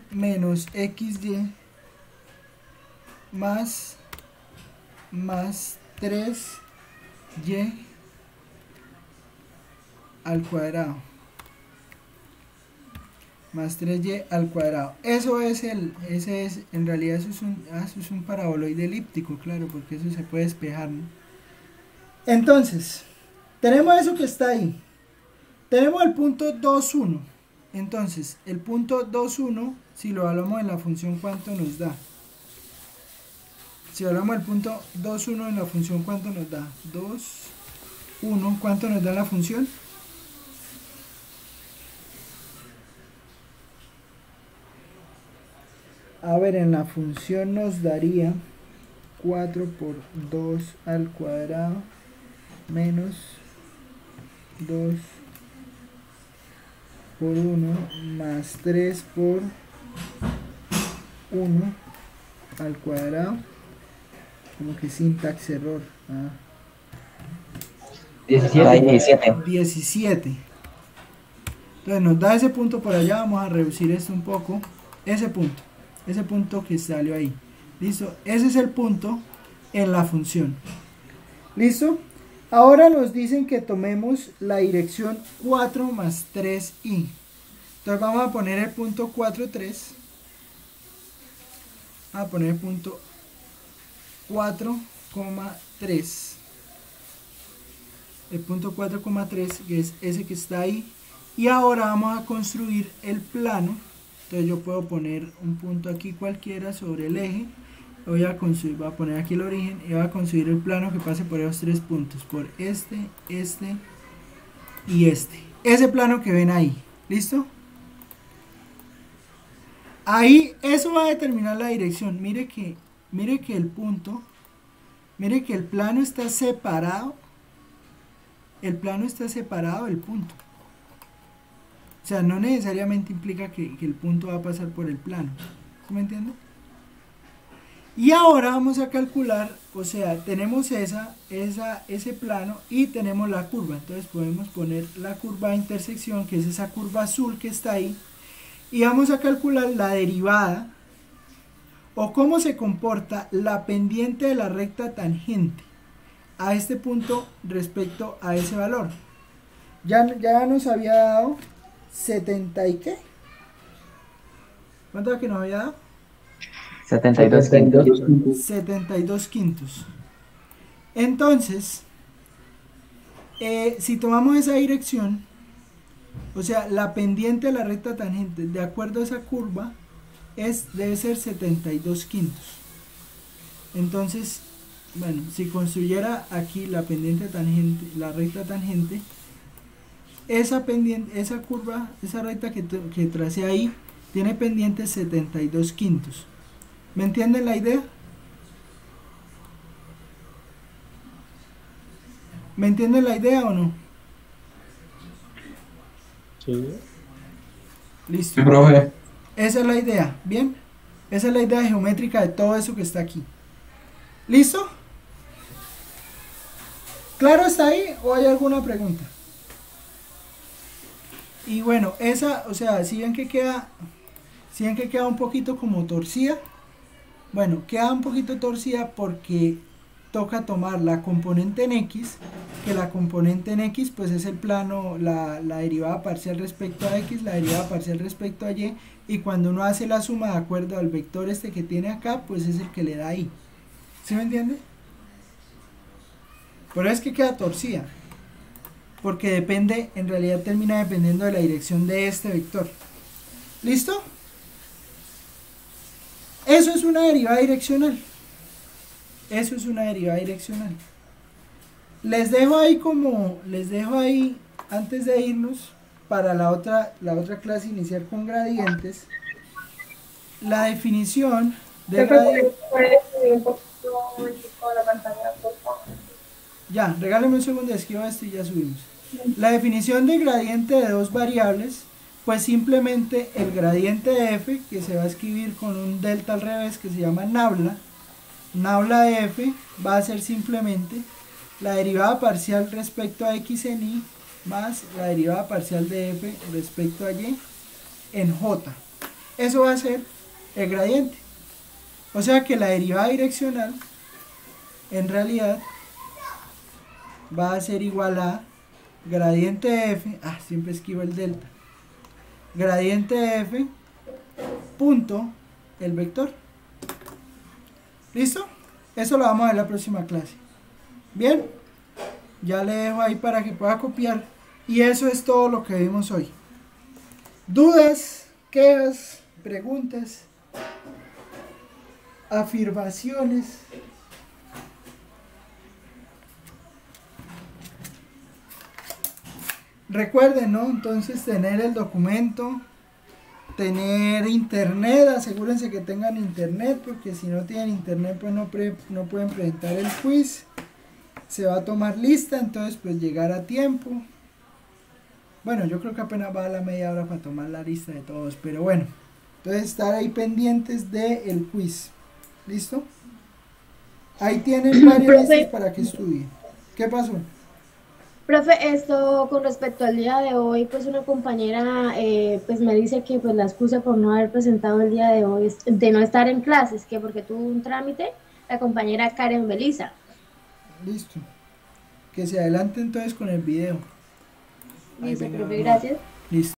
menos xy más 3y al cuadrado más 3y al cuadrado. Eso es en realidad eso es un paraboloide elíptico, claro, porque eso se puede despejar, ¿no? Entonces, tenemos eso que está ahí. Tenemos el punto 2,1. Entonces, el punto 2,1, si lo evaluamos en la función, ¿cuánto nos da? Si hablamos del punto 2,1 en la función, ¿cuánto nos da? 2,1, ¿cuánto nos da la función? A ver, en la función nos daría 4 por 2 al cuadrado menos 2 por 1 más 3 por 1 al cuadrado. Como que sintax error. 17. Entonces nos da ese punto por allá. Vamos a reducir esto un poco. Ese punto que salió ahí. ¿Listo? Ese es el punto en la función. ¿Listo? Ahora nos dicen que tomemos la dirección 4 más 3i. Entonces vamos a poner el punto 4, 3. Vamos a poner el punto 4,3. El punto 4,3, que es ese que está ahí. Y ahora vamos a construir el plano. Entonces yo puedo poner un punto aquí cualquiera sobre el eje. Voy a poner aquí el origen y voy a construir el plano que pase por esos tres puntos. Por este y este. Ese plano que ven ahí. ¿Listo? Ahí eso va a determinar la dirección. Mire que el punto, mire que el plano está separado. El plano está separado del punto. O sea, no necesariamente implica que el punto va a pasar por el plano. ¿Sí me entiende? Y ahora vamos a calcular, o sea, tenemos ese plano y tenemos la curva. Entonces podemos poner la curva de intersección, que es esa curva azul que está ahí. Y vamos a calcular la derivada, o cómo se comporta la pendiente de la recta tangente a este punto respecto a ese valor. Ya nos había dado 70 y qué. ¿Cuánto era que nos había dado? 72 quintos. 72 quintos. Entonces, si tomamos esa dirección, o sea, la pendiente de la recta tangente de acuerdo a esa curva debe ser 72 quintos. Entonces, bueno, si construyera aquí la pendiente tangente, la recta tangente, esa pendiente, esa curva, esa recta que tracé ahí, tiene pendiente 72 quintos. ¿Me entienden la idea? ¿Me entienden la idea o no? Sí. Listo. Sí, profe. Esa es la idea, ¿bien? Esa es la idea geométrica de todo eso que está aquí. ¿Listo? ¿Claro está ahí o hay alguna pregunta? Y bueno, esa, o sea, si ven que queda un poquito como torcida. Bueno, queda un poquito torcida porque toca tomar la componente en X, que la componente en X pues es el plano, la derivada parcial respecto a X, la derivada parcial respecto a Y, y cuando uno hace la suma de acuerdo al vector este que tiene acá, pues es el que le da ahí. ¿Sí me entiende? Pero es que queda torcida, porque depende, en realidad termina dependiendo de la dirección de este vector. ¿Listo? Eso es una derivada direccional. Eso es una derivada direccional. Les dejo ahí antes de irnos para la otra clase iniciar con gradientes. La definición de gradientes. Ya, regálame un segundo, escribo esto y ya subimos. La definición de gradiente de dos variables, pues simplemente el gradiente de f, que se va a escribir con un delta al revés, que se llama nabla de f, va a ser simplemente la derivada parcial respecto a x en y, más la derivada parcial de f respecto a y en j. Eso va a ser el gradiente. O sea que la derivada direccional, en realidad, va a ser igual a gradiente de f, siempre escribo el delta, gradiente de f punto el vector. ¿Listo? Eso lo vamos a ver en la próxima clase. Bien, ya le dejo ahí para que pueda copiar. Y eso es todo lo que vimos hoy. ¿Dudas, quejas, preguntas, afirmaciones? Recuerden, ¿no? Entonces tener el documento, tener internet, asegúrense que tengan internet, porque si no tienen internet pues no pueden presentar el quiz. Se va a tomar lista, entonces pues llegar a tiempo. Bueno, yo creo que apenas va a la media hora para tomar la lista de todos, pero bueno, entonces estar ahí pendientes del quiz. ¿Listo? Ahí tienen varias listas para que estudien. ¿Qué pasó? Profe, esto con respecto al día de hoy, pues una compañera pues me dice que pues la excusa por no haber presentado el día de hoy es de no estar en clases, que porque tuvo un trámite, la compañera Karen Belisa. Listo. Que se adelante entonces con el video. Listo, profe, gracias. Listo.